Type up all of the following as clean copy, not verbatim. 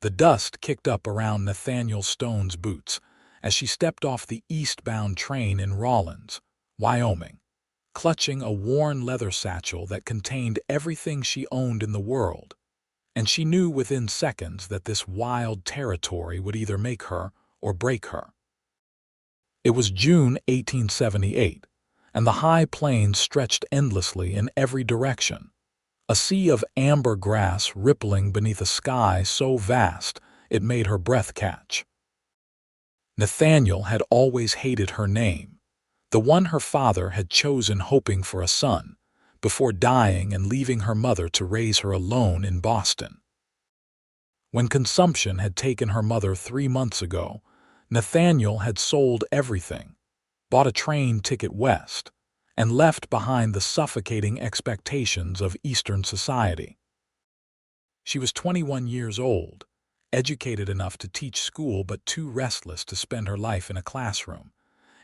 The dust kicked up around Nathaniel Stone's boots as she stepped off the eastbound train in Rawlins, Wyoming, clutching a worn leather satchel that contained everything she owned in the world. And she knew within seconds that this wild territory would either make her or break her. It was June 1878, and the high plains stretched endlessly in every direction, a sea of amber grass rippling beneath a sky so vast it made her breath catch. Nathaniel had always hated her name, the one her father had chosen hoping for a son, before dying and leaving her mother to raise her alone in Boston. When consumption had taken her mother 3 months ago, Nathaniel had sold everything, bought a train ticket west, and left behind the suffocating expectations of Eastern society. She was 21 years old, educated enough to teach school but too restless to spend her life in a classroom,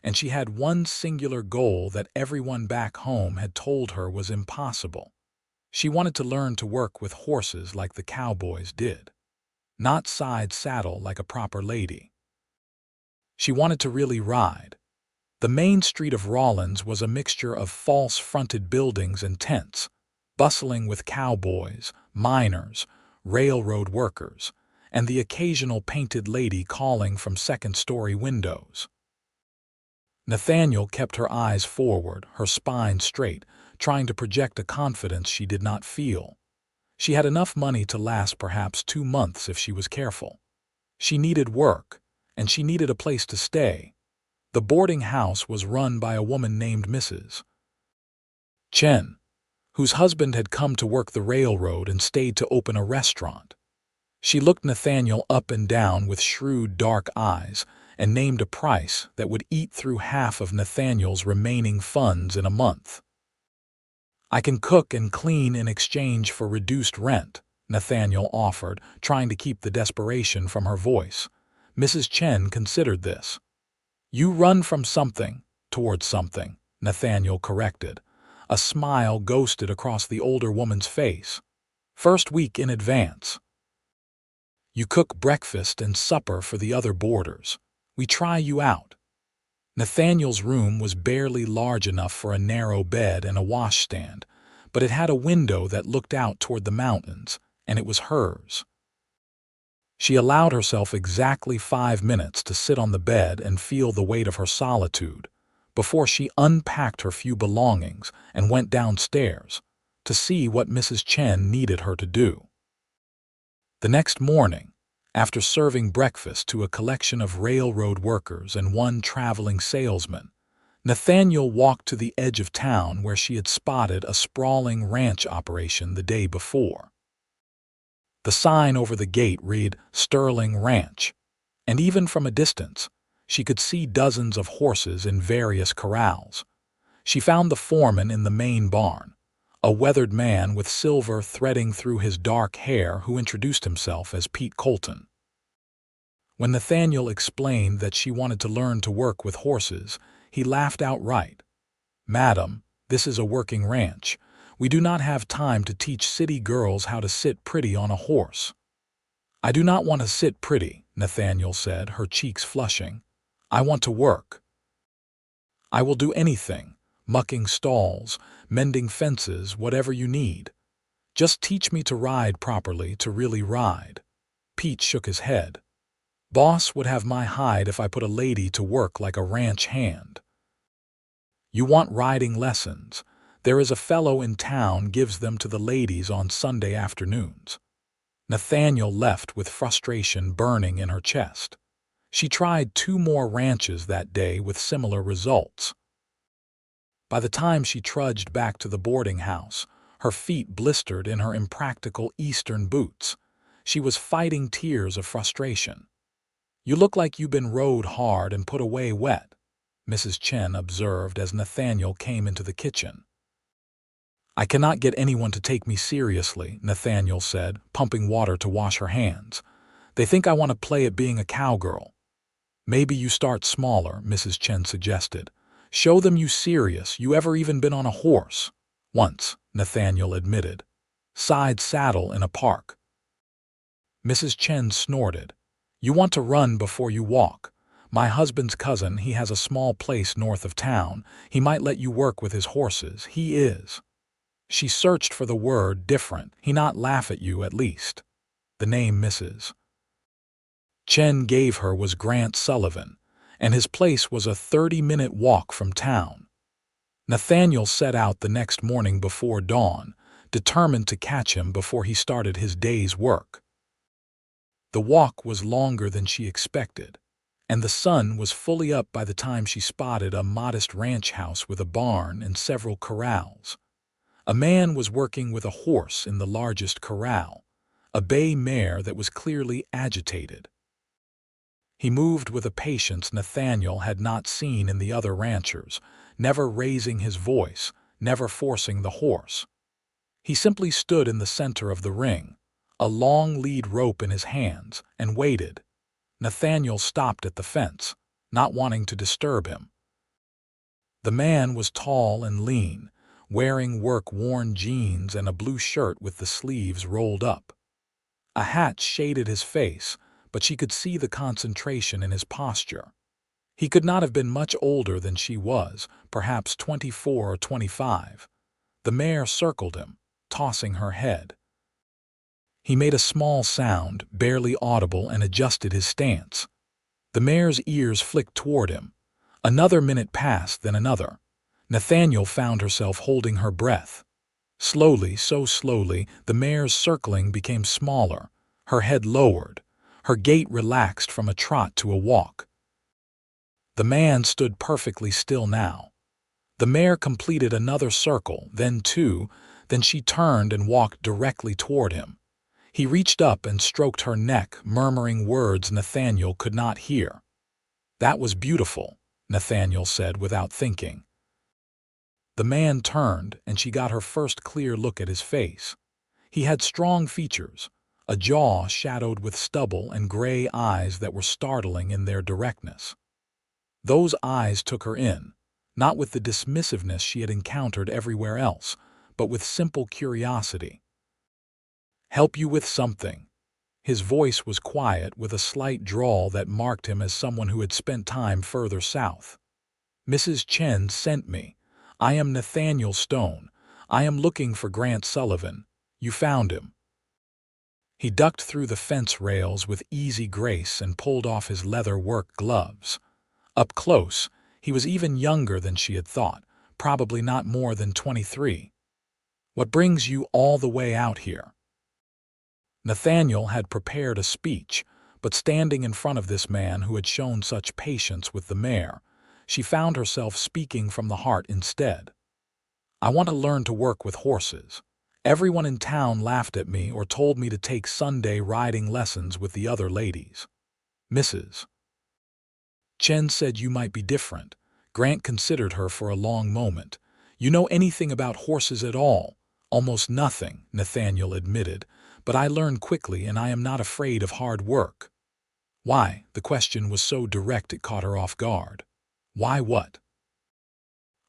and she had one singular goal that everyone back home had told her was impossible. She wanted to learn to work with horses like the cowboys did, not side saddle like a proper lady. She wanted to really ride. The main street of Rawlins was a mixture of false-fronted buildings and tents, bustling with cowboys, miners, railroad workers, and the occasional painted lady calling from second-story windows. Nathaniel kept her eyes forward, her spine straight, trying to project a confidence she did not feel. She had enough money to last perhaps 2 months if she was careful. She needed work, and she needed a place to stay. The boarding house was run by a woman named Mrs. Chen, whose husband had come to work the railroad and stayed to open a restaurant. She looked Nathaniel up and down with shrewd, dark eyes and named a price that would eat through half of Nathaniel's remaining funds in a month. "I can cook and clean in exchange for reduced rent," Nathaniel offered, trying to keep the desperation from her voice. Mrs. Chen considered this. "You run from something towards something," Nathaniel corrected. A smile ghosted across the older woman's face. "First week in advance. You cook breakfast and supper for the other boarders. We try you out." Nathaniel's room was barely large enough for a narrow bed and a washstand, but it had a window that looked out toward the mountains, and it was hers. She allowed herself exactly 5 minutes to sit on the bed and feel the weight of her solitude, before she unpacked her few belongings and went downstairs to see what Mrs. Chen needed her to do. The next morning, after serving breakfast to a collection of railroad workers and one traveling salesman, Nathaniel walked to the edge of town where she had spotted a sprawling ranch operation the day before. The sign over the gate read "Sterling Ranch," and even from a distance, she could see dozens of horses in various corrals. She found the foreman in the main barn, a weathered man with silver threading through his dark hair who introduced himself as Pete Colton. When Nathaniel explained that she wanted to learn to work with horses, he laughed outright. "Madam, this is a working ranch. We do not have time to teach city girls how to sit pretty on a horse." "I do not want to sit pretty," Nathaniel said, her cheeks flushing. "I want to work. I will do anything, mucking stalls, mending fences, whatever you need. Just teach me to ride properly, to really ride." Pete shook his head. "Boss would have my hide if I put a lady to work like a ranch hand." "You want riding lessons? There is a fellow in town gives them to the ladies on Sunday afternoons." Nathaniel left with frustration burning in her chest. She tried 2 more ranches that day with similar results. By the time she trudged back to the boarding house, her feet blistered in her impractical Eastern boots. She was fighting tears of frustration. "You look like you've been rode hard and put away wet," Mrs. Chen observed as Nathaniel came into the kitchen. "I cannot get anyone to take me seriously," Nathaniel said, pumping water to wash her hands. "They think I want to play at being a cowgirl." "Maybe you start smaller," Mrs. Chen suggested. "Show them you serious. You ever even been on a horse?" "Once," Nathaniel admitted. "Side saddle in a park." Mrs. Chen snorted. You want to run before you walk. My husband's cousin, he has a small place north of town. He might let you work with his horses. He is. She searched for the word different. He not laugh at you, at least. The name Mrs. Chen gave her was Grant Sullivan, and his place was a 30-minute walk from town. Nathaniel set out the next morning before dawn, determined to catch him before he started his day's work. The walk was longer than she expected, and the sun was fully up by the time she spotted a modest ranch house with a barn and several corrals. A man was working with a horse in the largest corral, a bay mare that was clearly agitated. He moved with a patience Nathaniel had not seen in the other ranchers, never raising his voice, never forcing the horse. He simply stood in the center of the ring, a long lead rope in his hands, and waited. Nathaniel stopped at the fence, not wanting to disturb him. The man was tall and lean, wearing work-worn jeans and a blue shirt with the sleeves rolled up. A hat shaded his face, but she could see the concentration in his posture. He could not have been much older than she was, perhaps 24 or 25. The mare circled him, tossing her head. He made a small sound, barely audible, and adjusted his stance. The mare's ears flicked toward him. Another minute passed, then another. Nathaniel found herself holding her breath. Slowly, so slowly, the mare's circling became smaller, her head lowered, her gait relaxed from a trot to a walk. The man stood perfectly still now. The mare completed another circle, then two, then she turned and walked directly toward him. He reached up and stroked her neck, murmuring words Nathaniel could not hear. That was beautiful, Nathaniel said without thinking. The man turned, and she got her first clear look at his face. He had strong features, a jaw shadowed with stubble and gray eyes that were startling in their directness. Those eyes took her in, not with the dismissiveness she had encountered everywhere else, but with simple curiosity. "Help you with something?" His voice was quiet, with a slight drawl that marked him as someone who had spent time further south. "Mrs. Chen sent me. I am Nathaniel Stone. I am looking for Grant Sullivan. You found him." He ducked through the fence rails with easy grace and pulled off his leather work gloves. Up close, he was even younger than she had thought, probably not more than 23. "What brings you all the way out here?" Nathaniel had prepared a speech, but standing in front of this man who had shown such patience with the mare, she found herself speaking from the heart instead. "I want to learn to work with horses. Everyone in town laughed at me or told me to take Sunday riding lessons with the other ladies. Mrs. Chen said you might be different." Grant considered her for a long moment. "You know anything about horses at all?" "Almost nothing," Nathaniel admitted, "but I learn quickly and I am not afraid of hard work." "Why?" The question was so direct it caught her off guard. "Why what?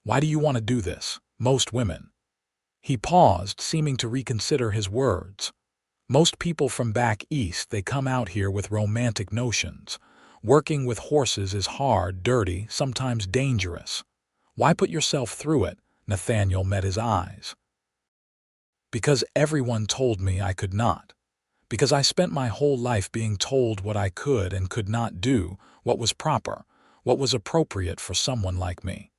Why do you want to do this? Most women." He paused, seeming to reconsider his words. "Most people from back east, they come out here with romantic notions. Working with horses is hard, dirty, sometimes dangerous. Why put yourself through it?" Nathaniel met his eyes. "Because everyone told me I could not. Because I spent my whole life being told what I could and could not do, what was proper, what was appropriate for someone like me.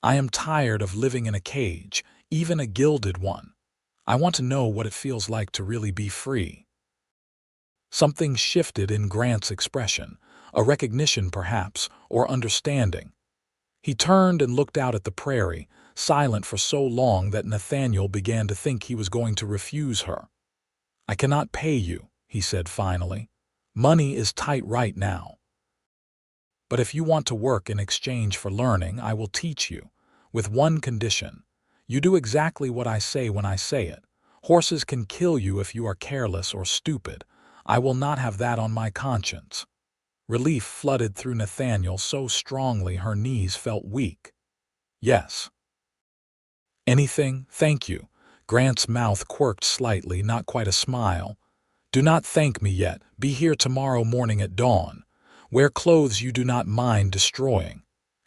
I am tired of living in a cage, even a gilded one. I want to know what it feels like to really be free." Something shifted in Grant's expression, a recognition perhaps, or understanding. He turned and looked out at the prairie, silent for so long that Nathaniel began to think he was going to refuse her. "I cannot pay you," he said finally. "Money is tight right now. But if you want to work in exchange for learning, I will teach you, with one condition. You do exactly what I say when I say it. Horses can kill you if you are careless or stupid. I will not have that on my conscience." Relief flooded through Nathaniel so strongly her knees felt weak. "Yes." "Anything, thank you." Grant's mouth quirked slightly, not quite a smile. Do not thank me yet. Be here tomorrow morning at dawn. Wear clothes you do not mind destroying.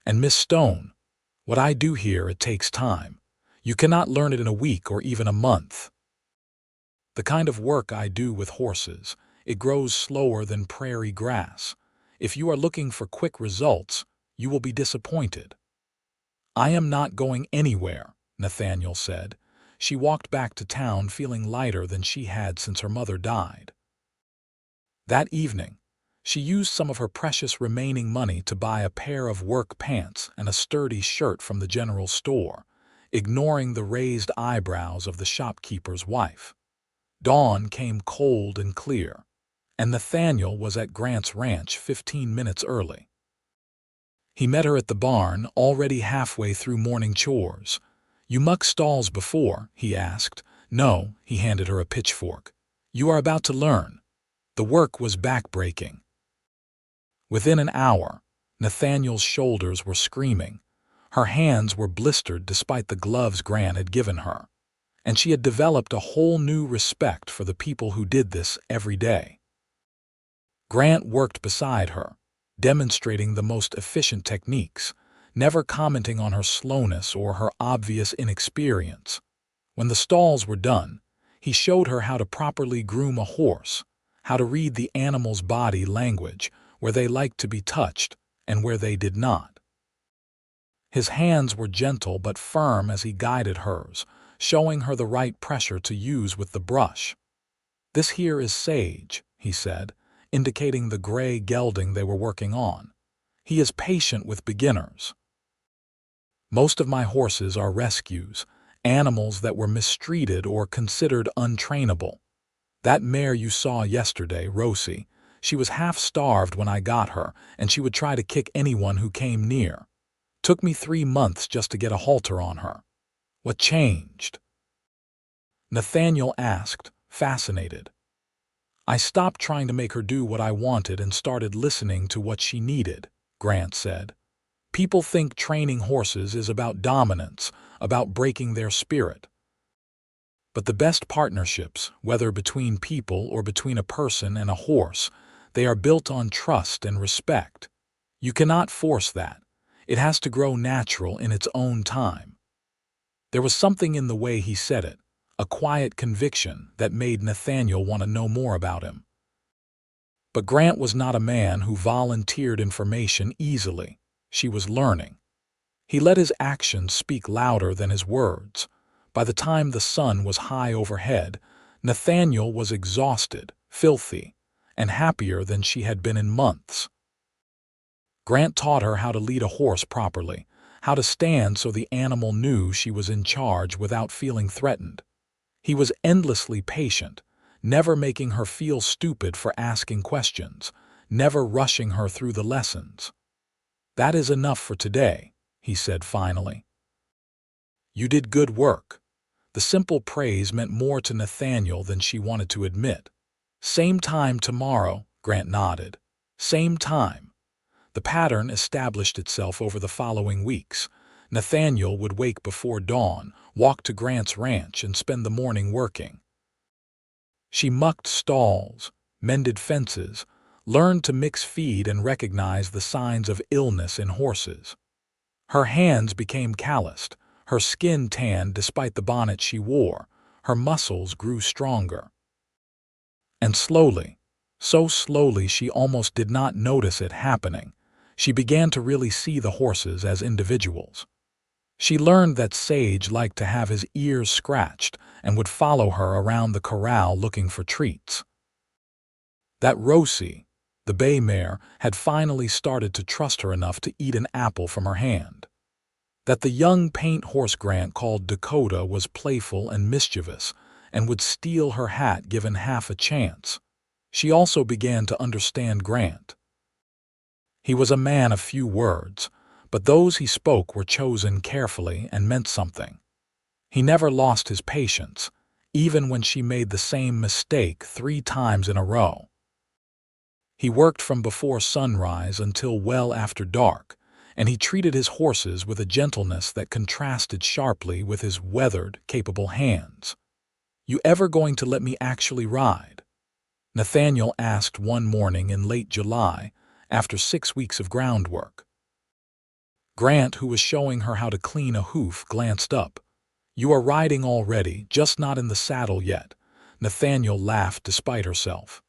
And Miss Stone, what I do here, it takes time. You cannot learn it in a week or even a month. The kind of work I do with horses, it grows slower than prairie grass. If you are looking for quick results, you will be disappointed. I am not going anywhere, Nathaniel said. She walked back to town feeling lighter than she had since her mother died. That evening, she used some of her precious remaining money to buy a pair of work pants and a sturdy shirt from the general store, ignoring the raised eyebrows of the shopkeeper's wife. Dawn came cold and clear, and Nathaniel was at Grant's ranch 15 minutes early. He met her at the barn, already halfway through morning chores. "You muck stalls before?" he asked. "No," he handed her a pitchfork. "You are about to learn." The work was back-breaking. Within an hour, Nathaniel's shoulders were screaming. Her hands were blistered despite the gloves Grant had given her, and she had developed a whole new respect for the people who did this every day. Grant worked beside her, demonstrating the most efficient techniques, never commenting on her slowness or her obvious inexperience. When the stalls were done, he showed her how to properly groom a horse, how to read the animal's body language, where they liked to be touched and where they did not. His hands were gentle but firm as he guided hers, showing her the right pressure to use with the brush. "This here is Sage," he said, indicating the gray gelding they were working on. "He is patient with beginners. Most of my horses are rescues, animals that were mistreated or considered untrainable. That mare you saw yesterday, Rosie, she was half-starved when I got her, and she would try to kick anyone who came near. Took me 3 months just to get a halter on her." "What changed?" Nathaniel asked, fascinated. "I stopped trying to make her do what I wanted and started listening to what she needed," Grant said. "People think training horses is about dominance, about breaking their spirit. But the best partnerships, whether between people or between a person and a horse, they are built on trust and respect. You cannot force that. It has to grow natural in its own time." There was something in the way he said it, a quiet conviction that made Nathaniel want to know more about him. But Grant was not a man who volunteered information easily. She was learning. He let his actions speak louder than his words. By the time the sun was high overhead, Nathaniel was exhausted, filthy, and happier than she had been in months. Grant taught her how to lead a horse properly, how to stand so the animal knew she was in charge without feeling threatened. He was endlessly patient, never making her feel stupid for asking questions, never rushing her through the lessons. "That is enough for today," he said finally. "You did good work." The simple praise meant more to Nathaniel than she wanted to admit. "Same time tomorrow," Grant nodded. "Same time." The pattern established itself over the following weeks. Nathaniel would wake before dawn, walk to Grant's ranch, and spend the morning working. She mucked stalls, mended fences, learned to mix feed and recognize the signs of illness in horses. Her hands became calloused, her skin tanned despite the bonnet she wore, her muscles grew stronger. And slowly, so slowly she almost did not notice it happening, she began to really see the horses as individuals. She learned that Sage liked to have his ears scratched and would follow her around the corral looking for treats. That Rosie, the bay mare, had finally started to trust her enough to eat an apple from her hand. That the young paint horse Grant called Dakota was playful and mischievous and would steal her hat given half a chance. She also began to understand Grant. He was a man of few words, but those he spoke were chosen carefully and meant something. He never lost his patience, even when she made the same mistake 3 times in a row. He worked from before sunrise until well after dark, and he treated his horses with a gentleness that contrasted sharply with his weathered, capable hands. "You ever going to let me actually ride?" Nathaniel asked one morning in late July, after 6 weeks of groundwork. Grant, who was showing her how to clean a hoof, glanced up. "You are riding already, just not in the saddle yet." Nathaniel laughed despite herself.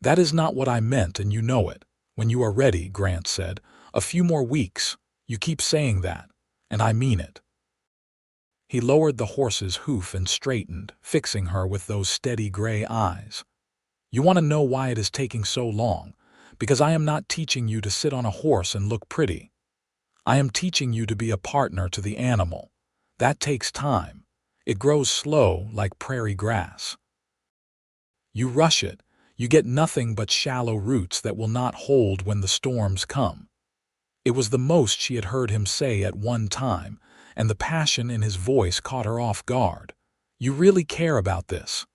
"That is not what I meant, and you know it. When you are ready," Grant said. "A few more weeks. You keep saying that, and I mean it." He lowered the horse's hoof and straightened, fixing her with those steady gray eyes. "You want to know why it is taking so long? Because I am not teaching you to sit on a horse and look pretty. I am teaching you to be a partner to the animal. That takes time. It grows slow, like prairie grass. You rush it, you get nothing but shallow roots that will not hold when the storms come." It was the most she had heard him say at one time, and the passion in his voice caught her off guard. "You really care about this?"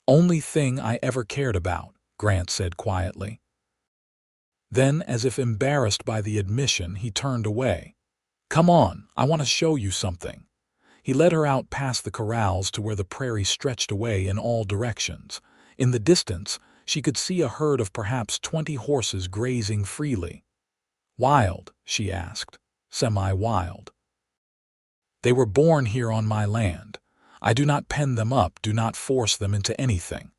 "Only thing I ever cared about," Grant said quietly. Then, as if embarrassed by the admission, he turned away. "Come on, I want to show you something." He led her out past the corrals to where the prairie stretched away in all directions. In the distance, she could see a herd of perhaps 20 horses grazing freely. "Wild?" she asked. "Semi-wild." "They were born here on my land. I do not pen them up, do not force them into anything.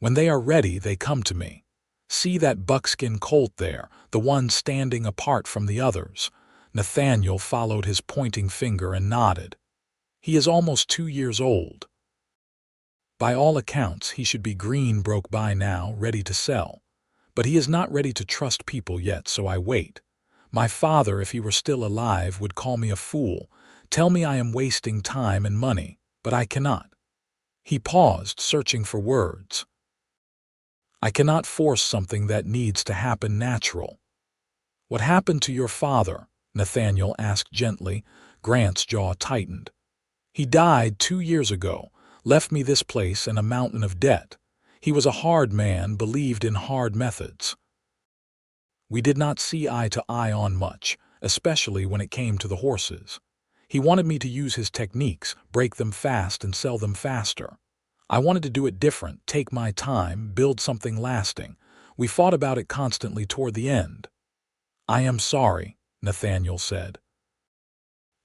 When they are ready, they come to me. See that buckskin colt there, the one standing apart from the others." Nathaniel followed his pointing finger and nodded. "He is almost 2 years old. By all accounts, he should be green broke by now, ready to sell. But he is not ready to trust people yet, so I wait. My father, if he were still alive, would call me a fool, tell me I am wasting time and money, but I cannot." He paused, searching for words. "I cannot force something that needs to happen natural." "What happened to your father?" Nathaniel asked gently. Grant's jaw tightened. "He died 2 years ago, left me this place and a mountain of debt. He was a hard man, believed in hard methods. We did not see eye to eye on much, especially when it came to the horses. He wanted me to use his techniques, break them fast and sell them faster. I wanted to do it different, take my time, build something lasting. We fought about it constantly toward the end." "I am sorry," Nathaniel said.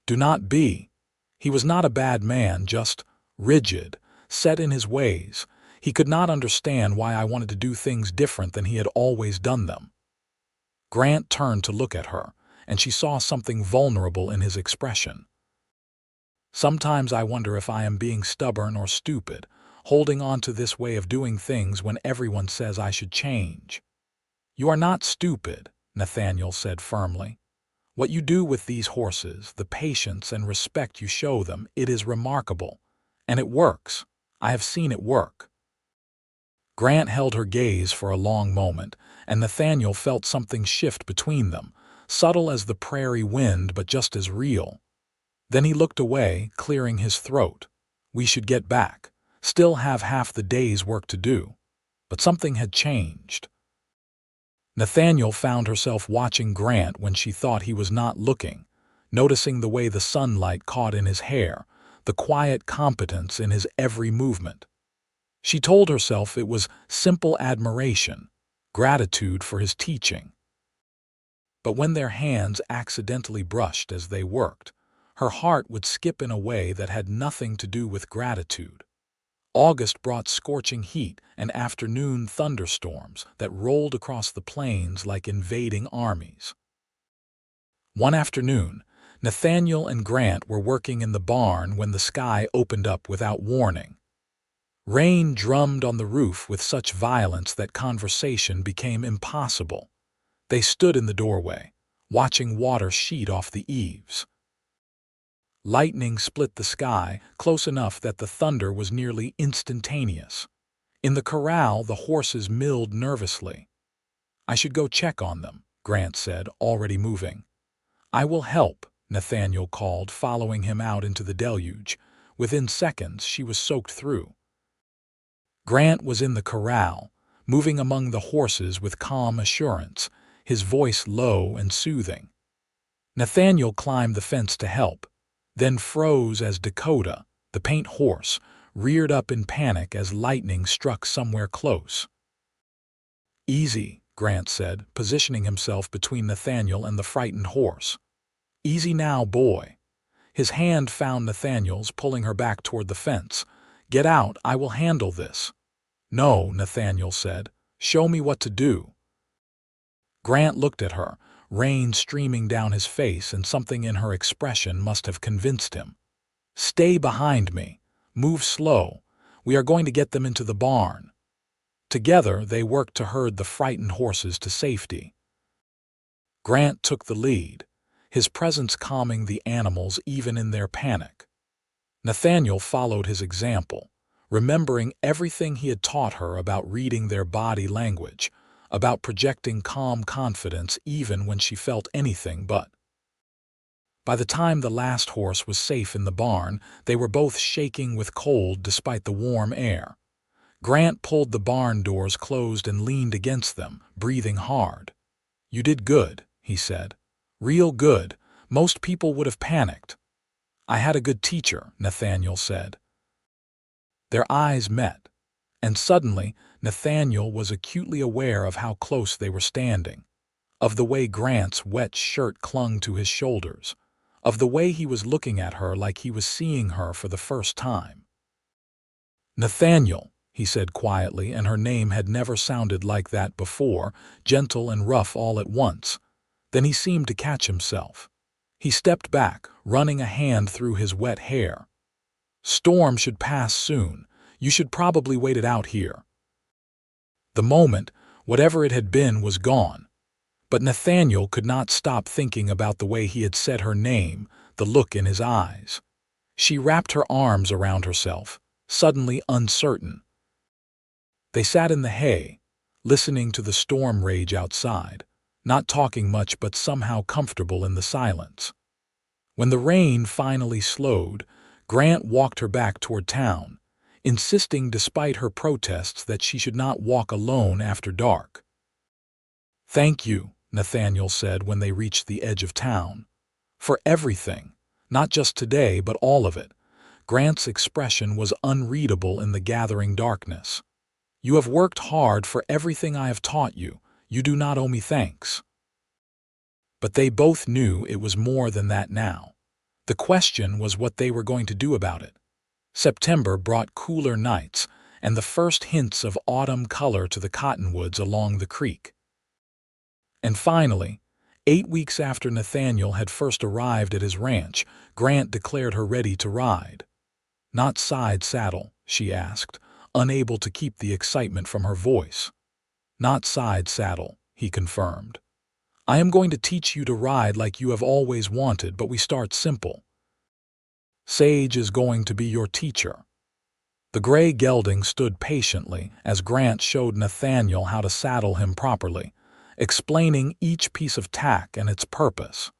"Do not be. He was not a bad man, just rigid, set in his ways. He could not understand why I wanted to do things different than he had always done them." Grant turned to look at her, and she saw something vulnerable in his expression. "Sometimes I wonder if I am being stubborn or stupid, holding on to this way of doing things when everyone says I should change." "You are not stupid," Nathaniel said firmly. "What you do with these horses, the patience and respect you show them, it is remarkable. And it works. I have seen it work." Grant held her gaze for a long moment, and Nathaniel felt something shift between them, subtle as the prairie wind but just as real. Then he looked away, clearing his throat. "We should get back. Still have half the day's work to do." But something had changed. Nathaniel found herself watching Grant when she thought he was not looking, noticing the way the sunlight caught in his hair, the quiet competence in his every movement. She told herself it was simple admiration, gratitude for his teaching. But when their hands accidentally brushed as they worked, her heart would skip in a way that had nothing to do with gratitude. August brought scorching heat and afternoon thunderstorms that rolled across the plains like invading armies. One afternoon, Nathaniel and Grant were working in the barn when the sky opened up without warning. Rain drummed on the roof with such violence that conversation became impossible. They stood in the doorway, watching water sheet off the eaves. Lightning split the sky, close enough that the thunder was nearly instantaneous. In the corral, the horses milled nervously. "I should go check on them," Grant said, already moving. "I will help," Nathaniel called, following him out into the deluge. Within seconds, she was soaked through. Grant was in the corral, moving among the horses with calm assurance, his voice low and soothing. Nathaniel climbed the fence to help, then froze as Dakota, the paint horse, reared up in panic as lightning struck somewhere close. Easy, Grant said, positioning himself between Nathaniel and the frightened horse. Easy now, boy. His hand found Nathaniel's, pulling her back toward the fence. Get out, I will handle this. No, Nathaniel said. Show me what to do. Grant looked at her, rain streaming down his face, and something in her expression must have convinced him. Stay behind me. Move slow. We are going to get them into the barn. Together, they worked to herd the frightened horses to safety. Grant took the lead, his presence calming the animals even in their panic. Nathaniel followed his example, remembering everything he had taught her about reading their body language, about projecting calm confidence even when she felt anything but. By the time the last horse was safe in the barn, they were both shaking with cold despite the warm air. Grant pulled the barn doors closed and leaned against them, breathing hard. You did good, he said. Real good. Most people would have panicked. I had a good teacher, Nathaniel said. Their eyes met, and suddenly Nathaniel was acutely aware of how close they were standing, of the way Grant's wet shirt clung to his shoulders, of the way he was looking at her like he was seeing her for the first time. Nathaniel, he said quietly, and her name had never sounded like that before, gentle and rough all at once. Then he seemed to catch himself. He stepped back, running a hand through his wet hair. Storm should pass soon. You should probably wait it out here. The moment, whatever it had been, was gone. But Nathaniel could not stop thinking about the way he had said her name, the look in his eyes. She wrapped her arms around herself, suddenly uncertain. They sat in the hay, listening to the storm rage outside, not talking much but somehow comfortable in the silence. When the rain finally slowed, Grant walked her back toward town, insisting despite her protests that she should not walk alone after dark. Thank you, Nathaniel said when they reached the edge of town. For everything, not just today but all of it. Grant's expression was unreadable in the gathering darkness. You have worked hard for everything I have taught you. You do not owe me thanks. But they both knew it was more than that now. The question was what they were going to do about it. September brought cooler nights and the first hints of autumn color to the cottonwoods along the creek. And finally, 8 weeks after Nathaniel had first arrived at his ranch, Grant declared her ready to ride. Not side saddle, she asked, unable to keep the excitement from her voice. Not side saddle, he confirmed. I am going to teach you to ride like you have always wanted, but we start simple. Sage is going to be your teacher. The gray gelding stood patiently as Grant showed Nathaniel how to saddle him properly, explaining each piece of tack and its purpose.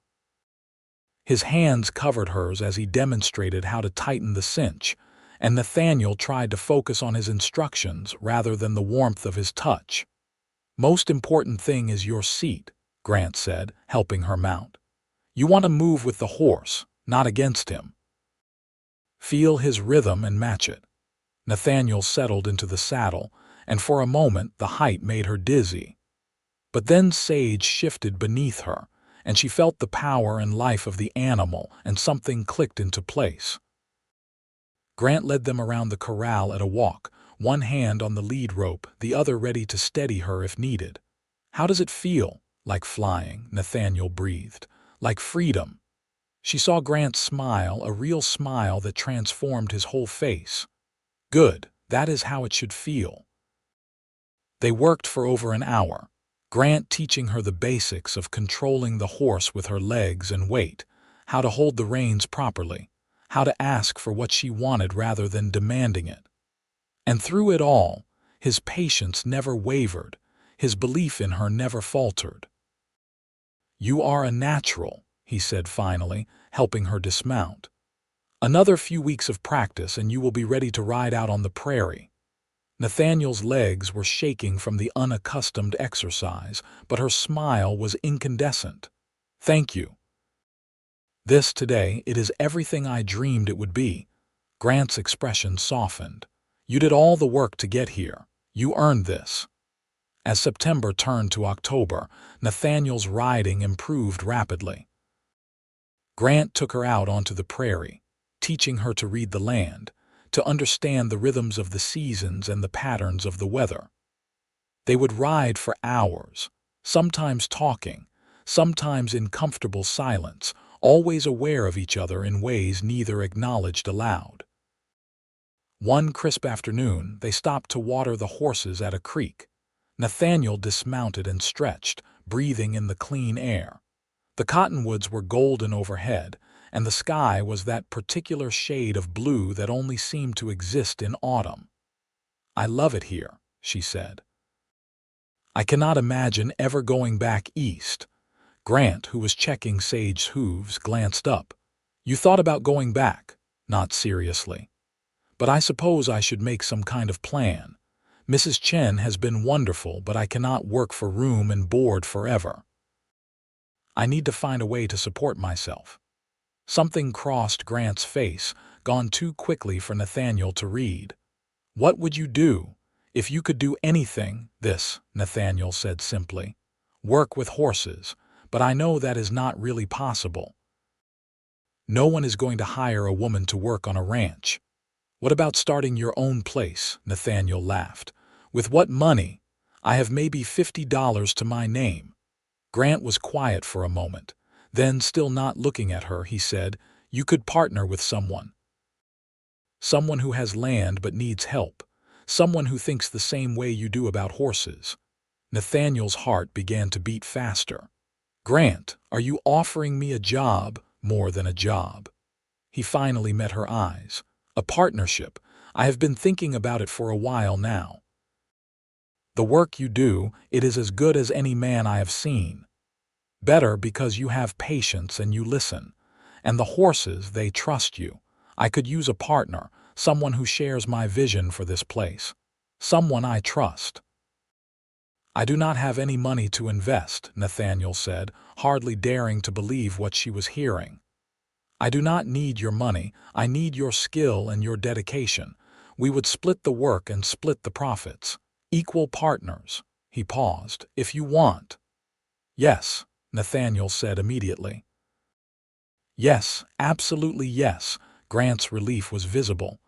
His hands covered hers as he demonstrated how to tighten the cinch, and Nathaniel tried to focus on his instructions rather than the warmth of his touch. Most important thing is your seat, Grant said, helping her mount. You want to move with the horse, not against him. Feel his rhythm and match it. Nathaniel settled into the saddle, and for a moment the height made her dizzy. But then Sage shifted beneath her, and she felt the power and life of the animal, and something clicked into place. Grant led them around the corral at a walk, one hand on the lead rope, the other ready to steady her if needed. How does it feel? Like flying, Nathaniel breathed. Like freedom. She saw Grant smile, a real smile that transformed his whole face. Good, that is how it should feel. They worked for over an hour, Grant teaching her the basics of controlling the horse with her legs and weight, how to hold the reins properly, how to ask for what she wanted rather than demanding it. And through it all, his patience never wavered, his belief in her never faltered. You are a natural, he said finally, helping her dismount. Another few weeks of practice and you will be ready to ride out on the prairie. Nathaniel's legs were shaking from the unaccustomed exercise, but her smile was incandescent. Thank you. This today, it is everything I dreamed it would be. Grant's expression softened. You did all the work to get here. You earned this. As September turned to October, Nathaniel's riding improved rapidly. Grant took her out onto the prairie, teaching her to read the land, to understand the rhythms of the seasons and the patterns of the weather. They would ride for hours, sometimes talking, sometimes in comfortable silence, always aware of each other in ways neither acknowledged aloud. One crisp afternoon, they stopped to water the horses at a creek. Nathaniel dismounted and stretched, breathing in the clean air. The cottonwoods were golden overhead, and the sky was that particular shade of blue that only seemed to exist in autumn. "I love it here," she said. "I cannot imagine ever going back east." Grant, who was checking Sage's hooves, glanced up. "You thought about going back?" "Not seriously. But I suppose I should make some kind of plan. Mrs. Chen has been wonderful, but I cannot work for room and board forever. I need to find a way to support myself." Something crossed Grant's face, gone too quickly for Nathaniel to read. "What would you do? If you could do anything, this," Nathaniel said simply. "Work with horses, but I know that is not really possible. No one is going to hire a woman to work on a ranch." "What about starting your own place?" Nathaniel laughed. "With what money? I have maybe $50 to my name." Grant was quiet for a moment. Then, still not looking at her, he said, "You could partner with someone. Someone who has land but needs help. Someone who thinks the same way you do about horses." Nathaniel's heart began to beat faster. "Grant, are you offering me a job, more than a job?" He finally met her eyes. "A partnership. I have been thinking about it for a while now. The work you do, it is as good as any man I have seen. Better because you have patience and you listen. And the horses, they trust you. I could use a partner, someone who shares my vision for this place. Someone I trust." "I do not have any money to invest," Nathaniel said, hardly daring to believe what she was hearing. "I do not need your money. I need your skill and your dedication. We would split the work and split the profits. Equal partners." He paused. "If you want." "Yes," Nathaniel said immediately. "Yes, absolutely yes." Grant's relief was visible.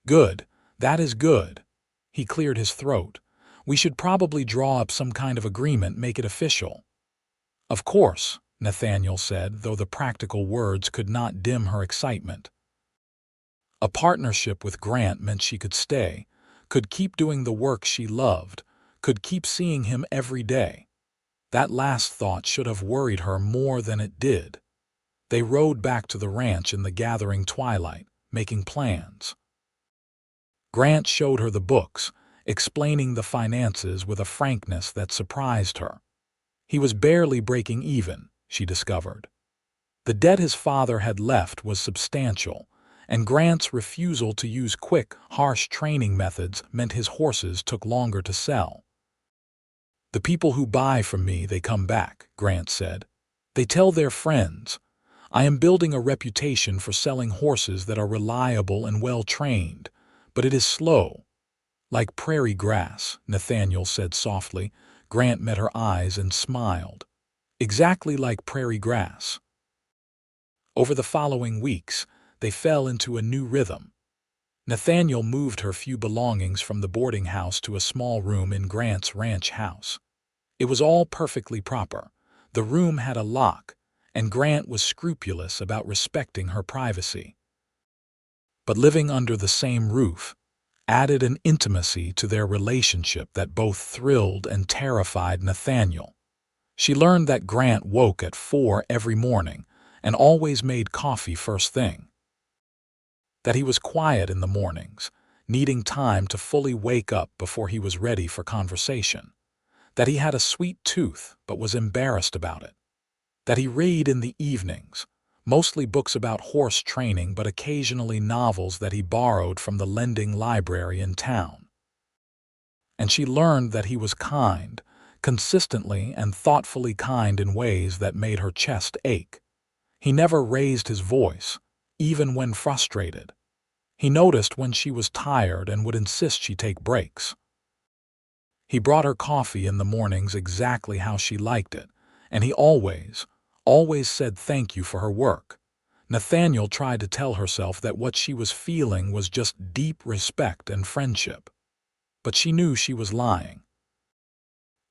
"Good. That is good." He cleared his throat. "We should probably draw up some kind of agreement, make it official." "Of course," Nathaniel said, though the practical words could not dim her excitement. A partnership with Grant meant she could stay, could keep doing the work she loved, could keep seeing him every day. That last thought should have worried her more than it did. They rode back to the ranch in the gathering twilight, making plans. Grant showed her the books, explaining the finances with a frankness that surprised her. He was barely breaking even, she discovered. The debt his father had left was substantial, and Grant's refusal to use quick, harsh training methods meant his horses took longer to sell. "The people who buy from me, they come back," Grant said. "They tell their friends. I am building a reputation for selling horses that are reliable and well-trained, but it is slow." "Like prairie grass," Nathaniel said softly. Grant met her eyes and smiled. "Exactly like prairie grass." Over the following weeks, they fell into a new rhythm. Nathaniel moved her few belongings from the boarding house to a small room in Grant's ranch house. It was all perfectly proper. The room had a lock, and Grant was scrupulous about respecting her privacy. But living under the same roof added an intimacy to their relationship that both thrilled and terrified Nathaniel. She learned that Grant woke at 4 every morning and always made coffee first thing. That he was quiet in the mornings, needing time to fully wake up before he was ready for conversation. That he had a sweet tooth but was embarrassed about it. That he read in the evenings, mostly books about horse training but occasionally novels that he borrowed from the lending library in town. And she learned that he was kind, consistently and thoughtfully kind in ways that made her chest ache. He never raised his voice, even when frustrated. He noticed when she was tired and would insist she take breaks. He brought her coffee in the mornings exactly how she liked it, and he always said thank you for her work. Nathaniel tried to tell herself that what she was feeling was just deep respect and friendship. But she knew she was lying.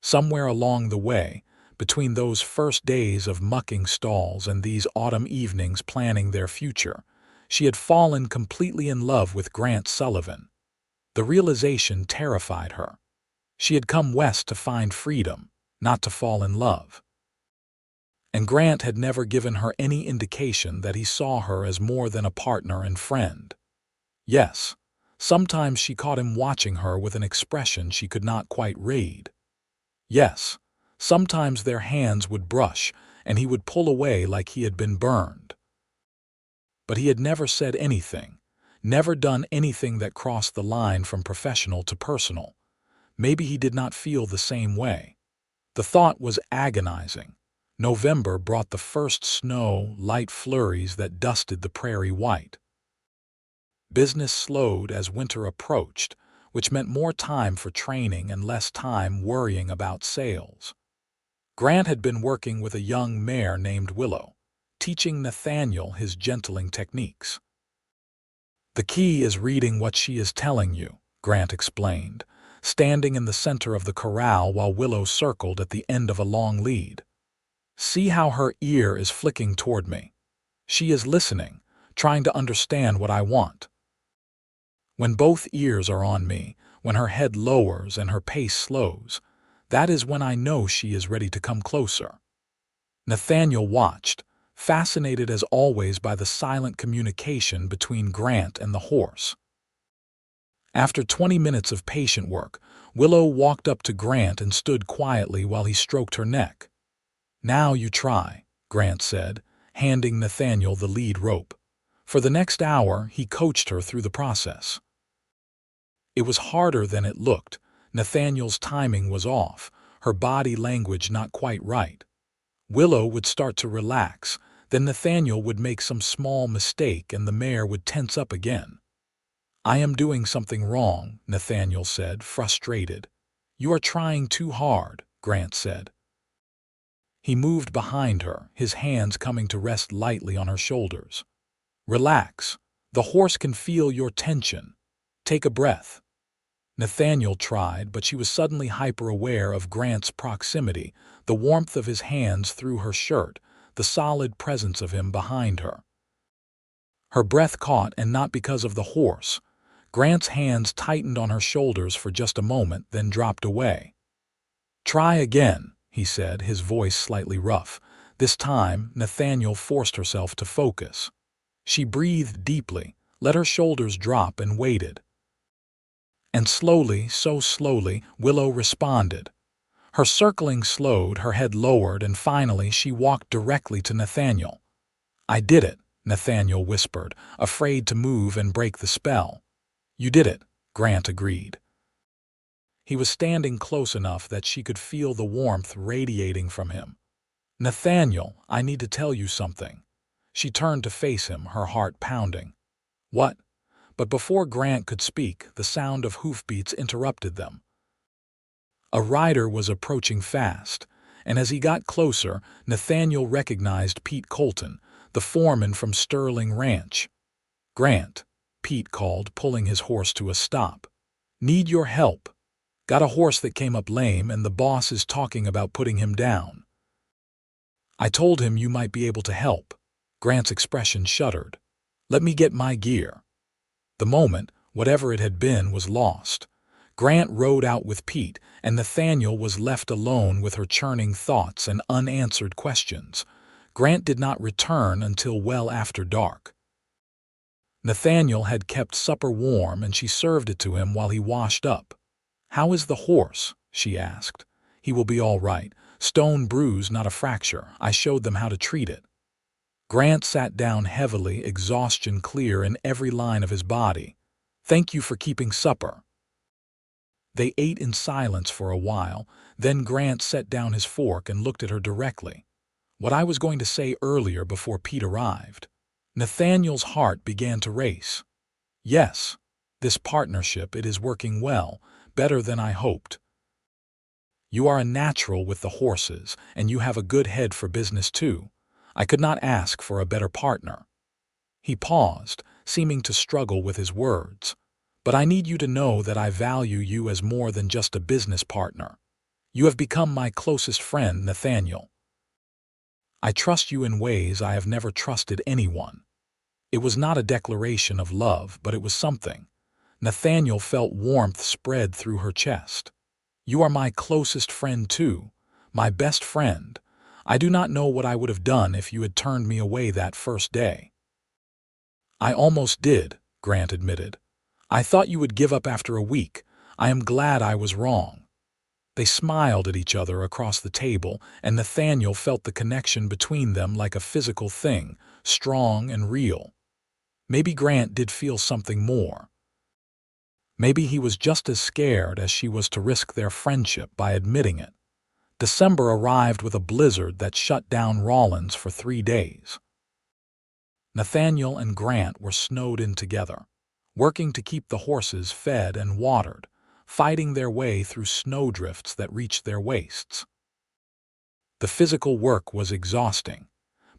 Somewhere along the way, between those first days of mucking stalls and these autumn evenings planning their future, she had fallen completely in love with Grant Sullivan. The realization terrified her. She had come west to find freedom, not to fall in love. And Grant had never given her any indication that he saw her as more than a partner and friend. Yes, sometimes she caught him watching her with an expression she could not quite read. Yes, sometimes their hands would brush and he would pull away like he had been burned. But he had never said anything, never done anything that crossed the line from professional to personal. Maybe he did not feel the same way. The thought was agonizing. November brought the first snow, light flurries that dusted the prairie white. Business slowed as winter approached, which meant more time for training and less time worrying about sales. Grant had been working with a young mare named Willow, teaching Nathaniel his gentling techniques. "The key is reading what she is telling you," Grant explained, standing in the center of the corral while Willow circled at the end of a long lead. "See how her ear is flicking toward me. She is listening, trying to understand what I want. When both ears are on me, when her head lowers and her pace slows, that is when I know she is ready to come closer." Nathaniel watched, fascinated as always by the silent communication between Grant and the horse. After 20 minutes of patient work, Willow walked up to Grant and stood quietly while he stroked her neck. "Now you try," Grant said, handing Nathaniel the lead rope. For the next hour, he coached her through the process. It was harder than it looked. Nathaniel's timing was off, her body language not quite right. Willow would start to relax, then Nathaniel would make some small mistake and the mare would tense up again. "I am doing something wrong," Nathaniel said, frustrated. "You are trying too hard," Grant said. He moved behind her, his hands coming to rest lightly on her shoulders. "Relax. The horse can feel your tension. Take a breath." Nathaniel tried, but she was suddenly hyper-aware of Grant's proximity, the warmth of his hands through her shirt, the solid presence of him behind her. Her breath caught, and not because of the horse. Grant's hands tightened on her shoulders for just a moment, then dropped away. "Try again," he said, his voice slightly rough. This time, Nathaniel forced herself to focus. She breathed deeply, let her shoulders drop, and waited. And slowly, so slowly, Willow responded. Her circling slowed, her head lowered, and finally she walked directly to Nathaniel. "I did it," Nathaniel whispered, afraid to move and break the spell. "You did it," Grant agreed. He was standing close enough that she could feel the warmth radiating from him. "Nathaniel, I need to tell you something." She turned to face him, her heart pounding. "What?" But before Grant could speak, the sound of hoofbeats interrupted them. A rider was approaching fast, and as he got closer, Nathaniel recognized Pete Colton, the foreman from Sterling Ranch. "Grant," Pete called, pulling his horse to a stop. "Need your help. Got a horse that came up lame, and the boss is talking about putting him down." "I told him you might be able to help." Grant's expression shuddered. "Let me get my gear." The moment, whatever it had been, was lost. Grant rode out with Pete, and Nathaniel was left alone with her churning thoughts and unanswered questions. Grant did not return until well after dark. Nathaniel had kept supper warm, and she served it to him while he washed up. "How is the horse?" she asked. "He will be all right. Stone bruise, not a fracture. I showed them how to treat it." Grant sat down heavily, exhaustion clear in every line of his body. "Thank you for keeping supper." They ate in silence for a while, then Grant set down his fork and looked at her directly. "What I was going to say earlier before Pete arrived." Nathaniel's heart began to race. "Yes, this partnership, it is working well, better than I hoped." You are a natural with the horses, and you have a good head for business too. I could not ask for a better partner." He paused, seeming to struggle with his words. "But I need you to know that I value you as more than just a business partner. You have become my closest friend, Nathaniel. I trust you in ways I have never trusted anyone." It was not a declaration of love, but it was something. Nathaniel felt warmth spread through her chest. "You are my closest friend too, my best friend. I do not know what I would have done if you had turned me away that first day." "I almost did," Grant admitted. "I thought you would give up after a week. I am glad I was wrong." They smiled at each other across the table, and Nathaniel felt the connection between them like a physical thing, strong and real. Maybe Grant did feel something more. Maybe he was just as scared as she was to risk their friendship by admitting it. December arrived with a blizzard that shut down Rawlins for 3 days. Nathaniel and Grant were snowed in together, working to keep the horses fed and watered, fighting their way through snowdrifts that reached their waists. The physical work was exhausting,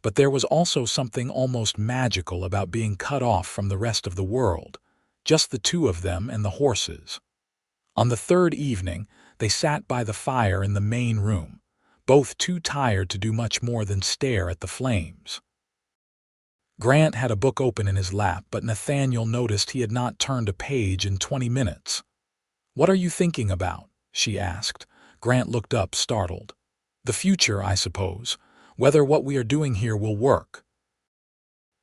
but there was also something almost magical about being cut off from the rest of the world, just the two of them and the horses. On the third evening, they sat by the fire in the main room, both too tired to do much more than stare at the flames. Grant had a book open in his lap, but Nathaniel noticed he had not turned a page in 20 minutes. "What are you thinking about?" she asked. Grant looked up, startled. "The future, I suppose. Whether what we are doing here will work.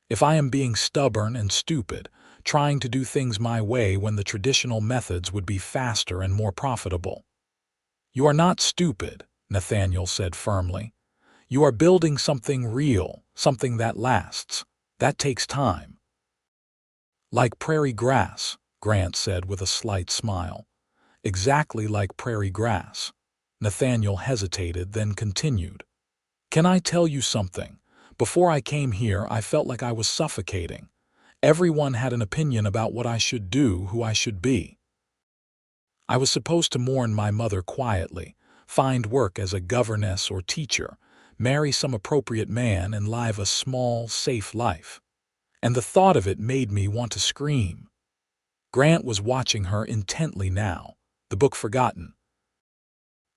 If I am being stubborn and stupid, trying to do things my way when the traditional methods would be faster and more profitable." "You are not stupid," Nathaniel said firmly. "You are building something real, something that lasts. That takes time." "Like prairie grass," Grant said with a slight smile. "Exactly like prairie grass." Nathaniel hesitated, then continued. "Can I tell you something? Before I came here, I felt like I was suffocating. Everyone had an opinion about what I should do, who I should be. I was supposed to mourn my mother quietly, find work as a governess or teacher, marry some appropriate man, and live a small, safe life. And the thought of it made me want to scream." Grant was watching her intently now, the book forgotten.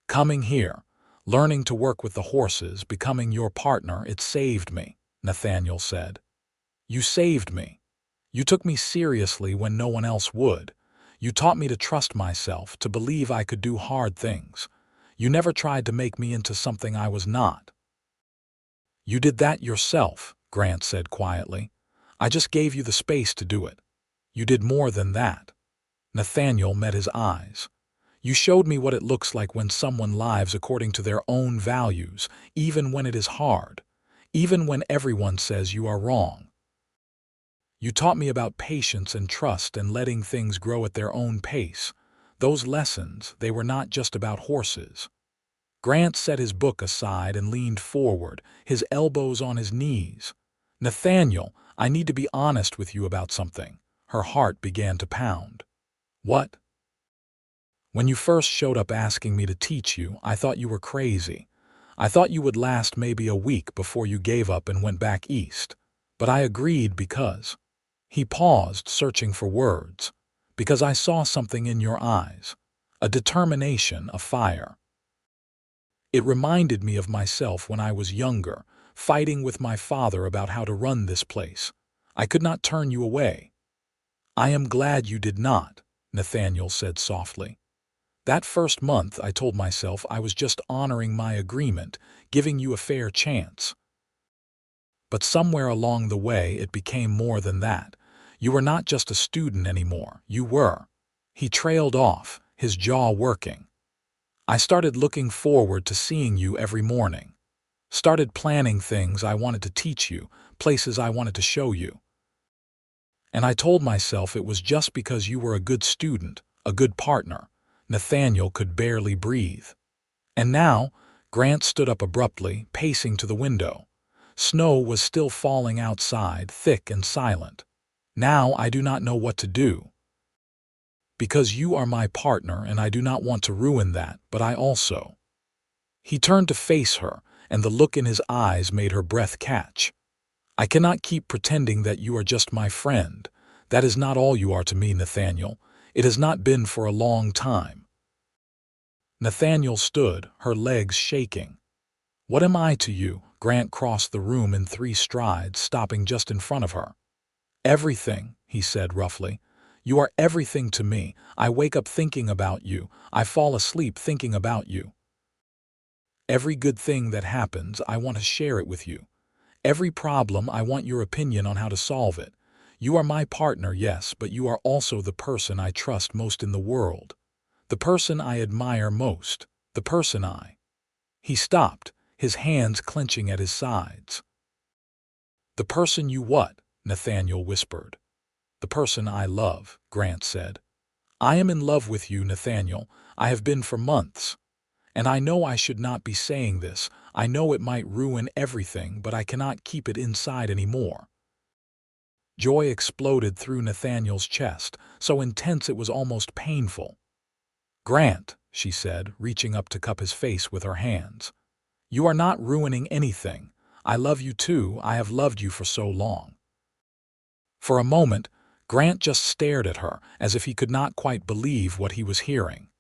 "Coming here, learning to work with the horses, becoming your partner, it saved me," Nathaniel said. "You saved me. You took me seriously when no one else would. You taught me to trust myself, to believe I could do hard things. You never tried to make me into something I was not." "You did that yourself," Grant said quietly. "I just gave you the space to do it. You did more than that." Nathaniel met his eyes. "You showed me what it looks like when someone lives according to their own values, even when it is hard, even when everyone says you are wrong. You taught me about patience and trust and letting things grow at their own pace. Those lessons, they were not just about horses." Grant set his book aside and leaned forward, his elbows on his knees. "Nathaniel, I need to be honest with you about something." Her heart began to pound. "What?" "When you first showed up asking me to teach you, I thought you were crazy. I thought you would last maybe a week before you gave up and went back east. But I agreed because—" He paused, searching for words. "Because I saw something in your eyes. A determination, a fire. It reminded me of myself when I was younger, fighting with my father about how to run this place. I could not turn you away." "I am glad you did not," Nathaniel said softly. "That first month I told myself I was just honoring my agreement, giving you a fair chance. But somewhere along the way it became more than that. You were not just a student anymore, you were—" He trailed off, his jaw working. "I started looking forward to seeing you every morning. Started planning things I wanted to teach you, places I wanted to show you. And I told myself it was just because you were a good student, a good partner." Nathaniel could barely breathe. "And now—" Grant stood up abruptly, pacing to the window. Snow was still falling outside, thick and silent. "Now I do not know what to do. Because you are my partner and I do not want to ruin that, but I also—" He turned to face her, and the look in his eyes made her breath catch. "I cannot keep pretending that you are just my friend. That is not all you are to me, Nathaniel. It has not been for a long time." Nathaniel stood, her legs shaking. "What am I to you?" Grant crossed the room in 3 strides, stopping just in front of her. "Everything," he said roughly. "You are everything to me. I wake up thinking about you. I fall asleep thinking about you. Every good thing that happens, I want to share it with you. Every problem, I want your opinion on how to solve it. You are my partner, yes, but you are also the person I trust most in the world. The person I admire most. The person I—" He stopped, his hands clenching at his sides. "The person you what?" Nathaniel whispered. "The person I love," Grant said. "I am in love with you, Nathaniel. I have been for months. And I know I should not be saying this. I know it might ruin everything, but I cannot keep it inside anymore." Joy exploded through Nathaniel's chest, so intense it was almost painful. "Grant," she said, reaching up to cup his face with her hands. "You are not ruining anything. I love you too. I have loved you for so long." For a moment, Grant just stared at her, as if he could not quite believe what he was hearing.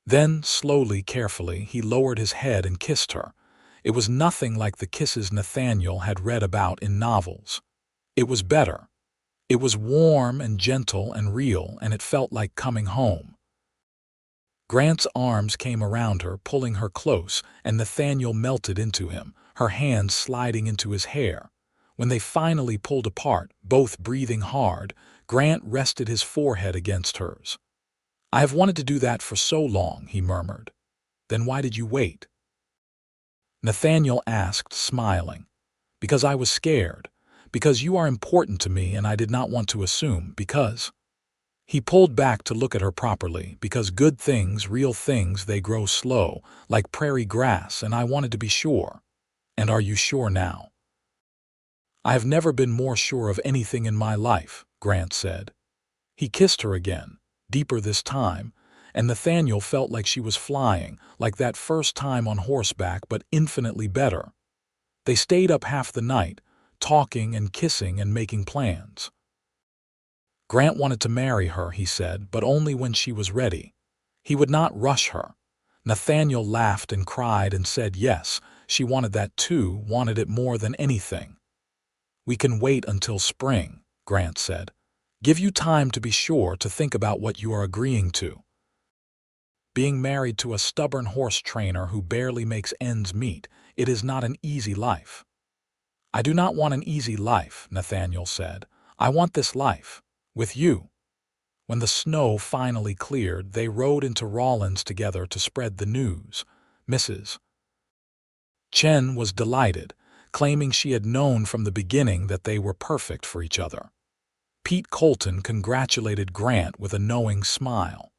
Then, slowly, carefully, he lowered his head and kissed her. It was nothing like the kisses Nathaniel had read about in novels. It was better. It was warm and gentle and real, and it felt like coming home. Grant's arms came around her, pulling her close, and Nathaniel melted into him, her hands sliding into his hair. When they finally pulled apart, both breathing hard, Grant rested his forehead against hers. "I have wanted to do that for so long," he murmured. "Then why did you wait?" Nathaniel asked, smiling. "Because I was scared. Because you are important to me and I did not want to assume. Because—" He pulled back to look at her properly. "Because good things, real things, they grow slow, like prairie grass, and I wanted to be sure." "And are you sure now?" "I have never been more sure of anything in my life," Grant said. He kissed her again, deeper this time, and Nathaniel felt like she was flying, like that first time on horseback, but infinitely better. They stayed up half the night, talking and kissing and making plans. Grant wanted to marry her, he said, but only when she was ready. He would not rush her. Nathaniel laughed and cried and said yes, she wanted that too, wanted it more than anything. "We can wait until spring," Grant said. "Give you time to be sure to think about what you are agreeing to." Being married to a stubborn horse trainer who barely makes ends meet, it is not an easy life. "I do not want an easy life," Nathaniel said. "I want this life. With you." When the snow finally cleared, they rode into Rawlins together to spread the news. Mrs. Chen was delighted, claiming she had known from the beginning that they were perfect for each other. Pete Colton congratulated Grant with a knowing smile.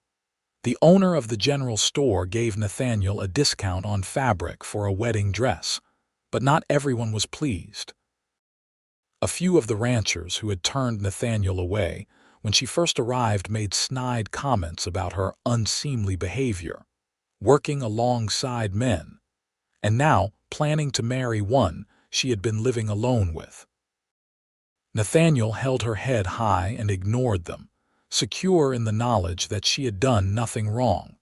The owner of the general store gave Nathaniel a discount on fabric for a wedding dress, but not everyone was pleased. A few of the ranchers who had turned Nathaniel away when she first arrived made snide comments about her unseemly behavior, working alongside men, and now planning to marry one she had been living alone with. Nathaniel held her head high and ignored them, secure in the knowledge that she had done nothing wrong.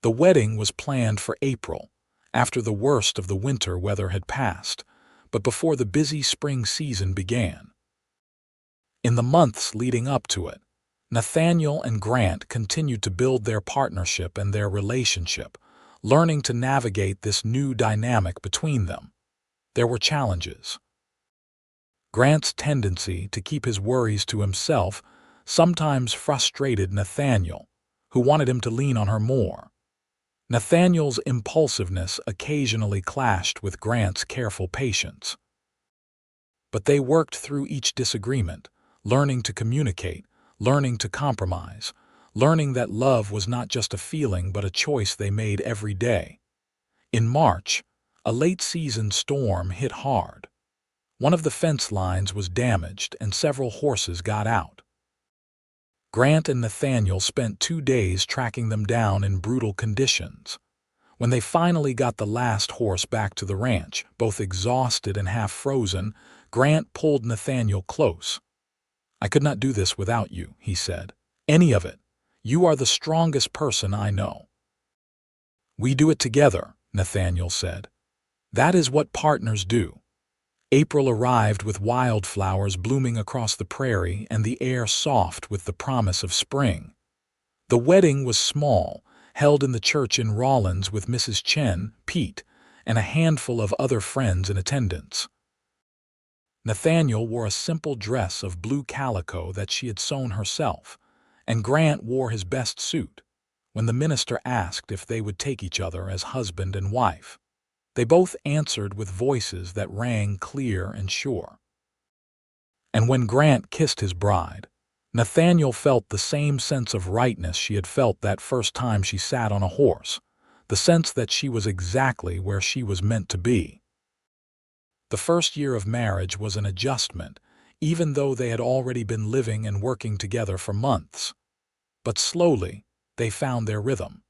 The wedding was planned for April, after the worst of the winter weather had passed, but before the busy spring season began. In the months leading up to it, Nathaniel and Grant continued to build their partnership and their relationship, learning to navigate this new dynamic between them. There were challenges. Grant's tendency to keep his worries to himself sometimes frustrated Nathaniel, who wanted him to lean on her more. Nathaniel's impulsiveness occasionally clashed with Grant's careful patience. But they worked through each disagreement, learning to communicate, learning to compromise, learning that love was not just a feeling but a choice they made every day. In March, a late-season storm hit hard. One of the fence lines was damaged and several horses got out. Grant and Nathaniel spent 2 days tracking them down in brutal conditions. When they finally got the last horse back to the ranch, both exhausted and half frozen, Grant pulled Nathaniel close. "I could not do this without you," he said. "Any of it. You are the strongest person I know." "We do it together," Nathaniel said. "That is what partners do." April arrived with wildflowers blooming across the prairie and the air soft with the promise of spring. The wedding was small, held in the church in Rawlins with Mrs. Chen, Pete, and a handful of other friends in attendance. Nathaniel wore a simple dress of blue calico that she had sewn herself, and Grant wore his best suit. When the minister asked if they would take each other as husband and wife, they both answered with voices that rang clear and sure. And when Grant kissed his bride, Nathaniel felt the same sense of rightness she had felt that first time she sat on a horse, the sense that she was exactly where she was meant to be. The first year of marriage was an adjustment, even though they had already been living and working together for months. But slowly, they found their rhythm.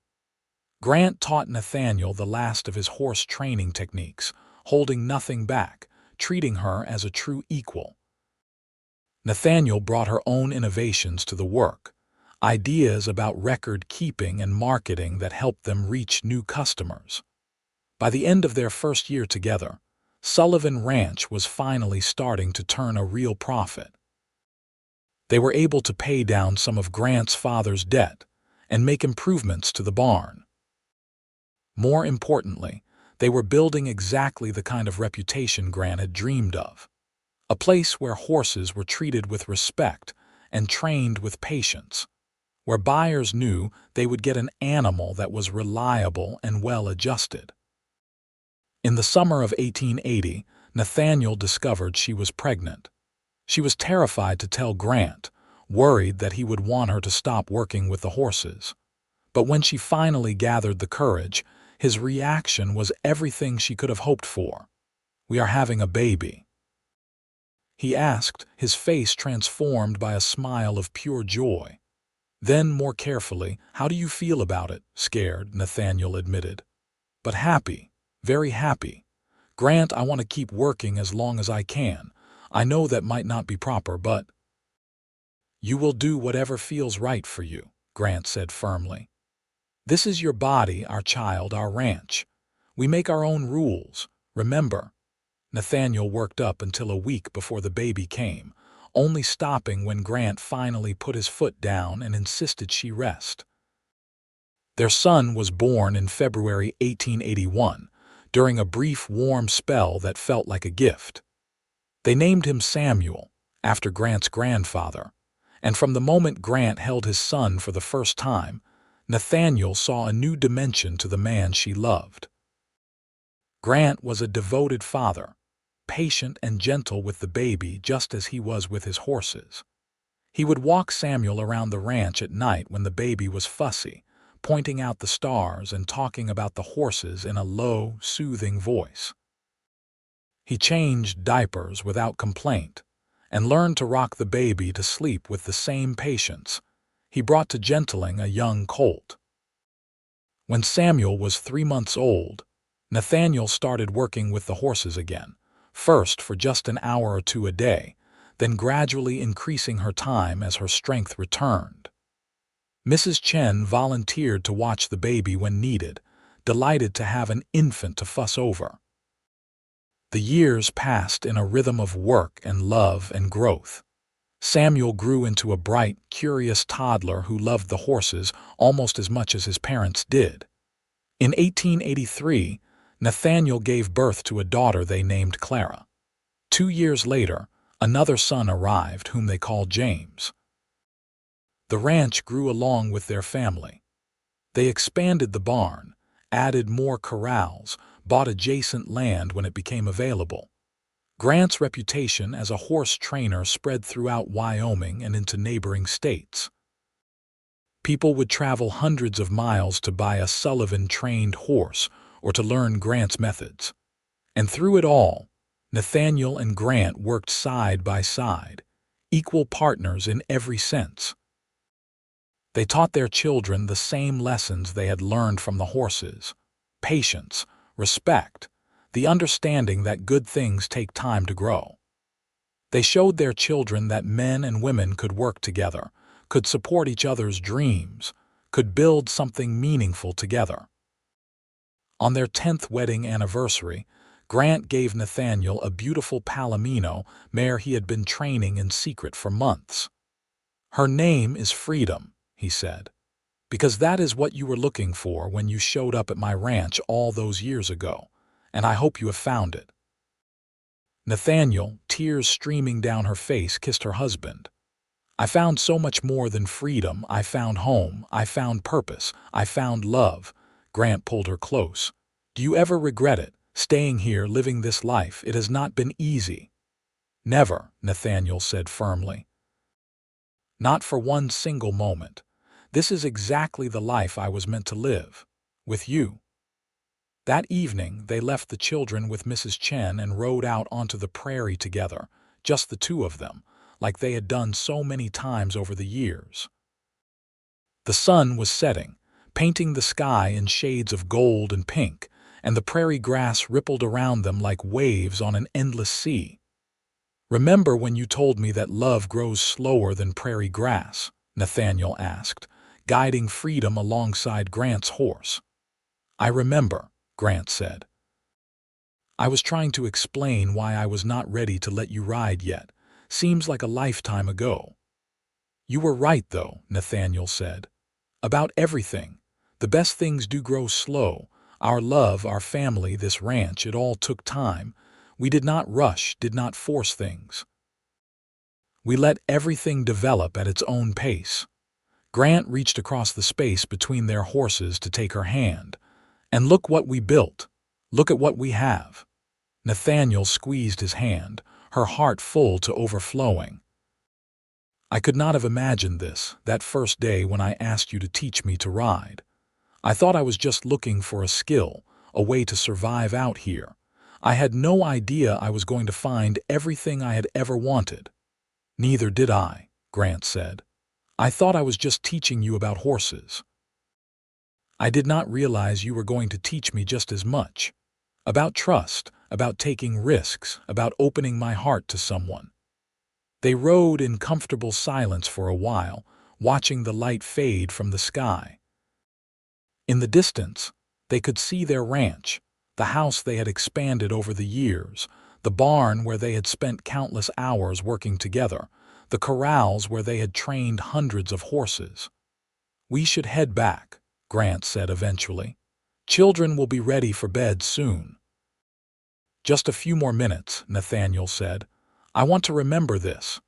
Grant taught Nathaniel the last of his horse training techniques, holding nothing back, treating her as a true equal. Nathaniel brought her own innovations to the work, ideas about record keeping and marketing that helped them reach new customers. By the end of their first year together, Sullivan Ranch was finally starting to turn a real profit. They were able to pay down some of Grant's father's debt and make improvements to the barn. More importantly, they were building exactly the kind of reputation Grant had dreamed of. A place where horses were treated with respect and trained with patience, where buyers knew they would get an animal that was reliable and well-adjusted. In the summer of 1880, Nathaniel discovered she was pregnant. She was terrified to tell Grant, worried that he would want her to stop working with the horses. But when she finally gathered the courage, his reaction was everything she could have hoped for. "We are having a baby," he asked, his face transformed by a smile of pure joy. Then, more carefully, "How do you feel about it?" "Scared," Nathaniel admitted. "But happy, very happy. Grant, I want to keep working as long as I can. I know that might not be proper, but—" "You will do whatever feels right for you," Grant said firmly. "This is your body, our child, our ranch. We make our own rules, remember." Nathaniel worked up until a week before the baby came, only stopping when Grant finally put his foot down and insisted she rest. Their son was born in February 1881, during a brief warm spell that felt like a gift. They named him Samuel, after Grant's grandfather, and from the moment Grant held his son for the first time, Nathaniel saw a new dimension to the man she loved. Grant was a devoted father, patient and gentle with the baby just as he was with his horses. He would walk Samuel around the ranch at night when the baby was fussy, pointing out the stars and talking about the horses in a low, soothing voice. He changed diapers without complaint and learned to rock the baby to sleep with the same patience he brought to gentling a young colt. When Samuel was 3 months old, Nathaniel started working with the horses again, first for just an hour or two a day, then gradually increasing her time as her strength returned. Mrs. Chen volunteered to watch the baby when needed, delighted to have an infant to fuss over. The years passed in a rhythm of work and love and growth. Samuel grew into a bright, curious toddler who loved the horses almost as much as his parents did. In 1883, Nathaniel gave birth to a daughter they named Clara. 2 years later, another son arrived whom they called James. The ranch grew along with their family. They expanded the barn, added more corrals, bought adjacent land when it became available. Grant's reputation as a horse trainer spread throughout Wyoming and into neighboring states. People would travel hundreds of miles to buy a Sullivan-trained horse or to learn Grant's methods. And through it all, Nathaniel and Grant worked side by side, equal partners in every sense. They taught their children the same lessons they had learned from the horses: patience, respect, the understanding that good things take time to grow. They showed their children that men and women could work together, could support each other's dreams, could build something meaningful together. On their 10th wedding anniversary, Grant gave Nathaniel a beautiful Palomino mare he had been training in secret for months. "Her name is Freedom," he said, "because that is what you were looking for when you showed up at my ranch all those years ago, and I hope you have found it." Nathaniel, tears streaming down her face, kissed her husband. "I found so much more than freedom. I found home. I found purpose. I found love." Grant pulled her close. "Do you ever regret it, staying here, living this life? It has not been easy." "Never," Nathaniel said firmly. "Not for one single moment. This is exactly the life I was meant to live. With you." That evening, they left the children with Mrs. Chen and rode out onto the prairie together, just the two of them, like they had done so many times over the years. The sun was setting, painting the sky in shades of gold and pink, and the prairie grass rippled around them like waves on an endless sea. "Remember when you told me that love grows slower than prairie grass?" Nathaniel asked, guiding Freedom alongside Grant's horse. "I remember," Grant said. "I was trying to explain why I was not ready to let you ride yet. Seems like a lifetime ago." "You were right, though," Nathaniel said. "About everything. The best things do grow slow. Our love, our family, this ranch, it all took time. We did not rush, did not force things. We let everything develop at its own pace." Grant reached across the space between their horses to take her hand. "And look what we built. Look at what we have." Nathaniel squeezed his hand, her heart full to overflowing. "I could not have imagined this, that first day when I asked you to teach me to ride. I thought I was just looking for a skill, a way to survive out here. I had no idea I was going to find everything I had ever wanted." "Neither did I," Grant said. "I thought I was just teaching you about horses. I did not realize you were going to teach me just as much. About trust, about taking risks, about opening my heart to someone." They rode in comfortable silence for a while, watching the light fade from the sky. In the distance, they could see their ranch, the house they had expanded over the years, the barn where they had spent countless hours working together, the corrals where they had trained hundreds of horses. "We should head back," Grant said eventually. "Children will be ready for bed soon." "Just a few more minutes," Nathaniel said. "I want to remember this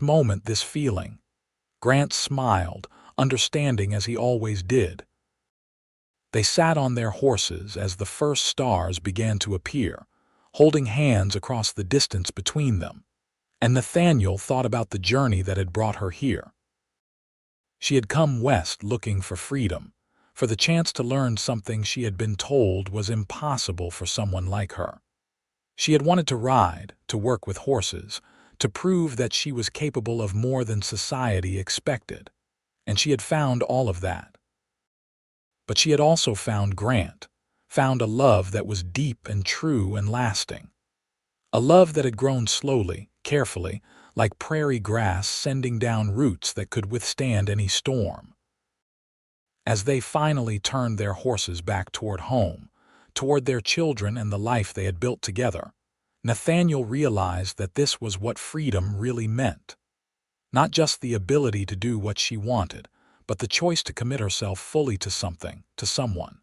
moment, this feeling." Grant smiled, understanding as he always did. They sat on their horses as the first stars began to appear, holding hands across the distance between them, and Nathaniel thought about the journey that had brought her here. She had come west looking for freedom, for the chance to learn something she had been told was impossible for someone like her. She had wanted to ride, to work with horses, to prove that she was capable of more than society expected, and she had found all of that. But she had also found Grant, found a love that was deep and true and lasting. A love that had grown slowly, carefully, like prairie grass sending down roots that could withstand any storm. As they finally turned their horses back toward home, toward their children and the life they had built together, Nathaniel realized that this was what freedom really meant. Not just the ability to do what she wanted, but the choice to commit herself fully to something, to someone.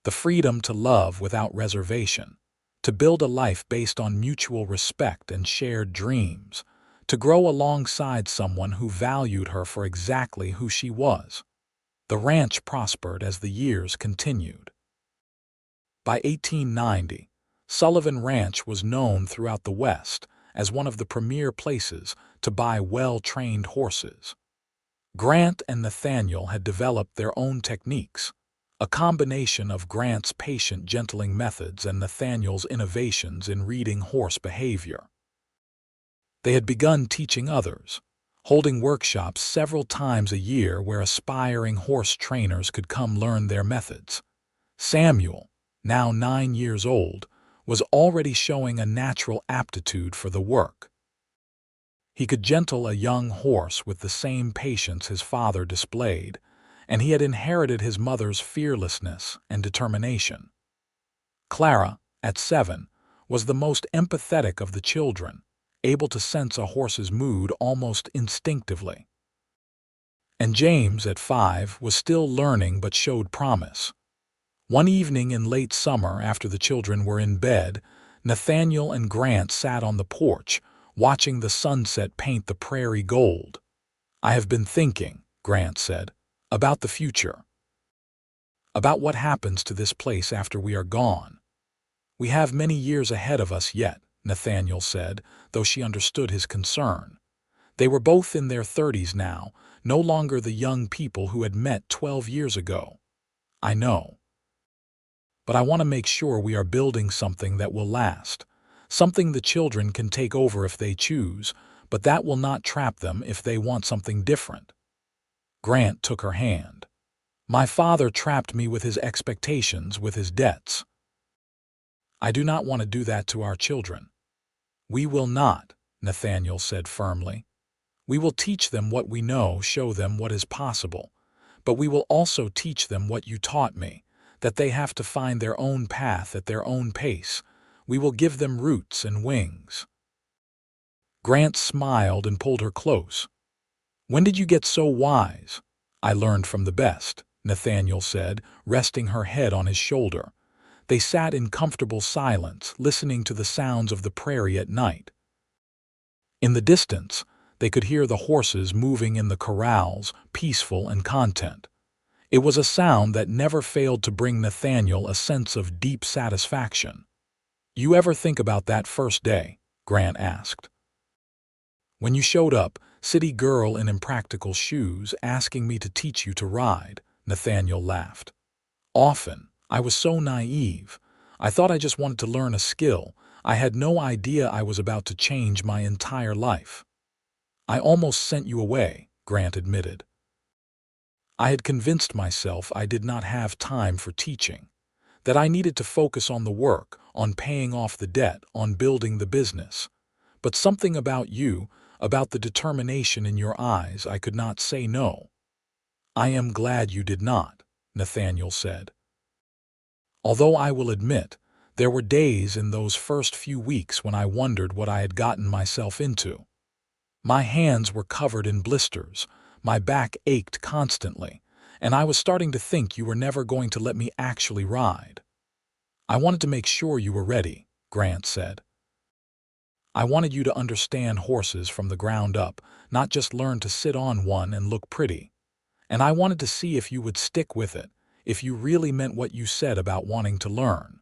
The freedom to love without reservation, to build a life based on mutual respect and shared dreams, to grow alongside someone who valued her for exactly who she was. The ranch prospered as the years continued. By 1890, Sullivan Ranch was known throughout the West as one of the premier places to buy well-trained horses. Grant and Nathaniel had developed their own techniques, a combination of Grant's patient gentling methods and Nathaniel's innovations in reading horse behavior. They had begun teaching others, holding workshops several times a year where aspiring horse trainers could come learn their methods. Samuel, now 9 years old, was already showing a natural aptitude for the work. He could gentle a young horse with the same patience his father displayed, and he had inherited his mother's fearlessness and determination. Clara, at 7, was the most empathetic of the children, able to sense a horse's mood almost instinctively. And James, at 5, was still learning but showed promise. One evening in late summer, after the children were in bed, Nathaniel and Grant sat on the porch, watching the sunset paint the prairie gold. "I have been thinking," Grant said, "about the future. About what happens to this place after we are gone." "We have many years ahead of us yet," Nathaniel said, though she understood his concern. They were both in their 30s now, no longer the young people who had met 12 years ago. "I know. But I want to make sure we are building something that will last, something the children can take over if they choose, but that will not trap them if they want something different." Grant took her hand. "My father trapped me with his expectations, with his debts. I do not want to do that to our children." "We will not," Nathaniel said firmly. "We will teach them what we know, show them what is possible, but we will also teach them what you taught me, that they have to find their own path at their own pace. We will give them roots and wings." Grant smiled and pulled her close. "When did you get so wise?" "I learned from the best," Nathaniel said, resting her head on his shoulder. They sat in comfortable silence, listening to the sounds of the prairie at night. In the distance, they could hear the horses moving in the corrals, peaceful and content. It was a sound that never failed to bring Nathaniel a sense of deep satisfaction. "You ever think about that first day?" Grant asked. "When you showed up, city girl in impractical shoes, asking me to teach you to ride," Nathaniel laughed. "Often. I was so naive. I thought I just wanted to learn a skill. I had no idea I was about to change my entire life." "I almost sent you away," Grant admitted. "I had convinced myself I did not have time for teaching, that I needed to focus on the work, on paying off the debt, on building the business. But something about you, about the determination in your eyes, I could not say no." "I am glad you did not," Nathaniel said. "Although I will admit, there were days in those first few weeks when I wondered what I had gotten myself into. My hands were covered in blisters, my back ached constantly, and I was starting to think you were never going to let me actually ride." "I wanted to make sure you were ready," Grant said. "I wanted you to understand horses from the ground up, not just learn to sit on one and look pretty. And I wanted to see if you would stick with it, if you really meant what you said about wanting to learn.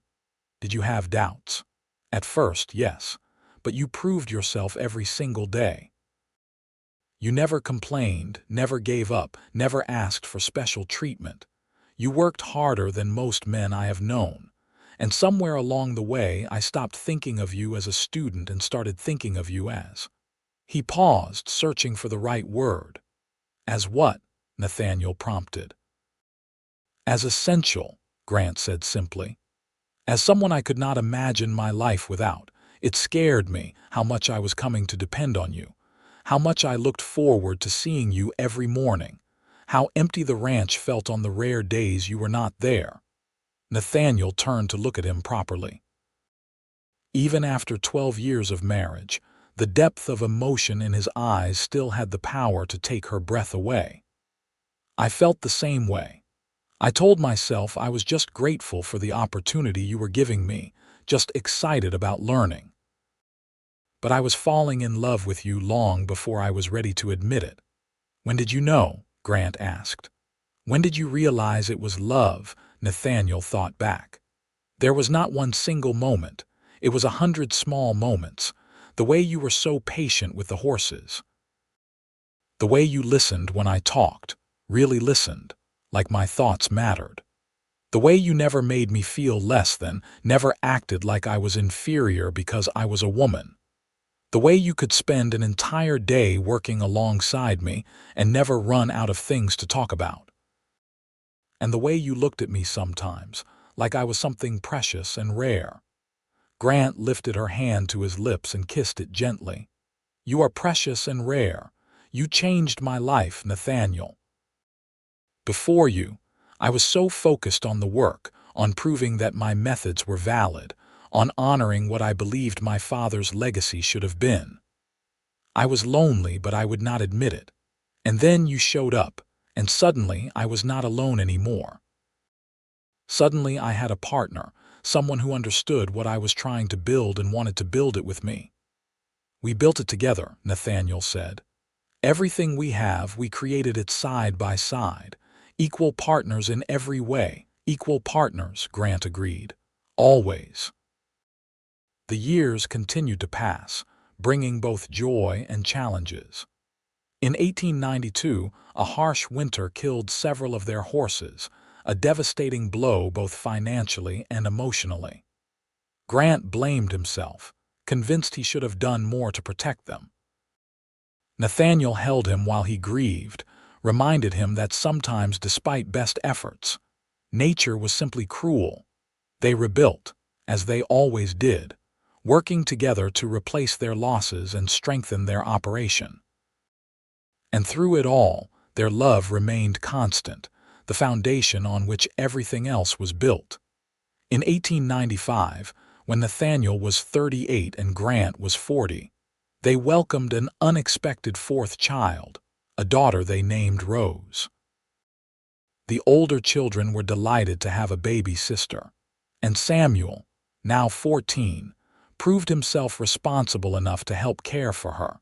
Did you have doubts?" "At first, yes, but you proved yourself every single day. You never complained, never gave up, never asked for special treatment. You worked harder than most men I have known. And somewhere along the way, I stopped thinking of you as a student and started thinking of you as—" He paused, searching for the right word. "As what?" Nathaniel prompted. "As essential," Grant said simply. "As someone I could not imagine my life without. It scared me how much I was coming to depend on you, how much I looked forward to seeing you every morning, how empty the ranch felt on the rare days you were not there." Nathaniel turned to look at him properly. Even after 12 years of marriage, the depth of emotion in his eyes still had the power to take her breath away. "I felt the same way. I told myself I was just grateful for the opportunity you were giving me, just excited about learning. But I was falling in love with you long before I was ready to admit it." "When did you know?" Grant asked. "When did you realize it was love?" Nathaniel thought back. "There was not one single moment. It was 100 small moments. The way you were so patient with the horses. The way you listened when I talked, really listened, like my thoughts mattered. The way you never made me feel less than, never acted like I was inferior because I was a woman. The way you could spend an entire day working alongside me and never run out of things to talk about. And the way you looked at me sometimes, like I was something precious and rare. Grant lifted her hand to his lips and kissed it gently. "You are precious and rare. You changed my life, Nathaniel. Before you, I was so focused on the work, on proving that my methods were valid, on honoring what I believed my father's legacy should have been. I was lonely, but I would not admit it. And then you showed up, and suddenly I was not alone anymore. Suddenly I had a partner, someone who understood what I was trying to build and wanted to build it with me." "We built it together," Nathaniel said. "Everything we have, we created it side by side. Equal partners in every way. Equal partners," Grant agreed. "Always." The years continued to pass, bringing both joy and challenges. In 1892, a harsh winter killed several of their horses, a devastating blow both financially and emotionally. Grant blamed himself, convinced he should have done more to protect them. Nathaniel held him while he grieved, reminded him that sometimes, despite best efforts, nature was simply cruel. They rebuilt, as they always did, working together to replace their losses and strengthen their operation. And through it all, their love remained constant, the foundation on which everything else was built. In 1895, when Nathaniel was 38 and Grant was 40, they welcomed an unexpected fourth child, a daughter they named Rose. The older children were delighted to have a baby sister, and Samuel, now 14, proved himself responsible enough to help care for her.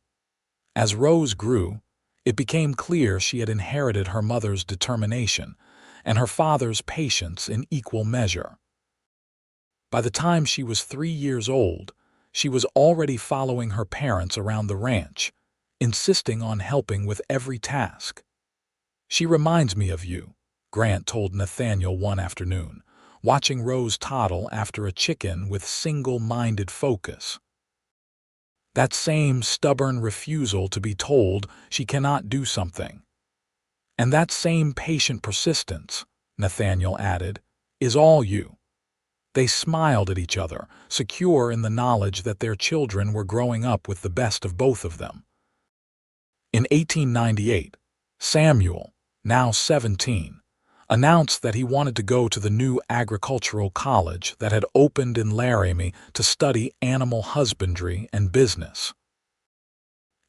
As Rose grew, it became clear she had inherited her mother's determination and her father's patience in equal measure. By the time she was 3 years old, she was already following her parents around the ranch, insisting on helping with every task. "She reminds me of you," Grant told Nathaniel one afternoon, watching Rose toddle after a chicken with single-minded focus. "That same stubborn refusal to be told she cannot do something. And that same patient persistence," Nathaniel added, "is all you." They smiled at each other, secure in the knowledge that their children were growing up with the best of both of them. In 1898, Samuel, now 17, announced that he wanted to go to the new agricultural college that had opened in Laramie to study animal husbandry and business.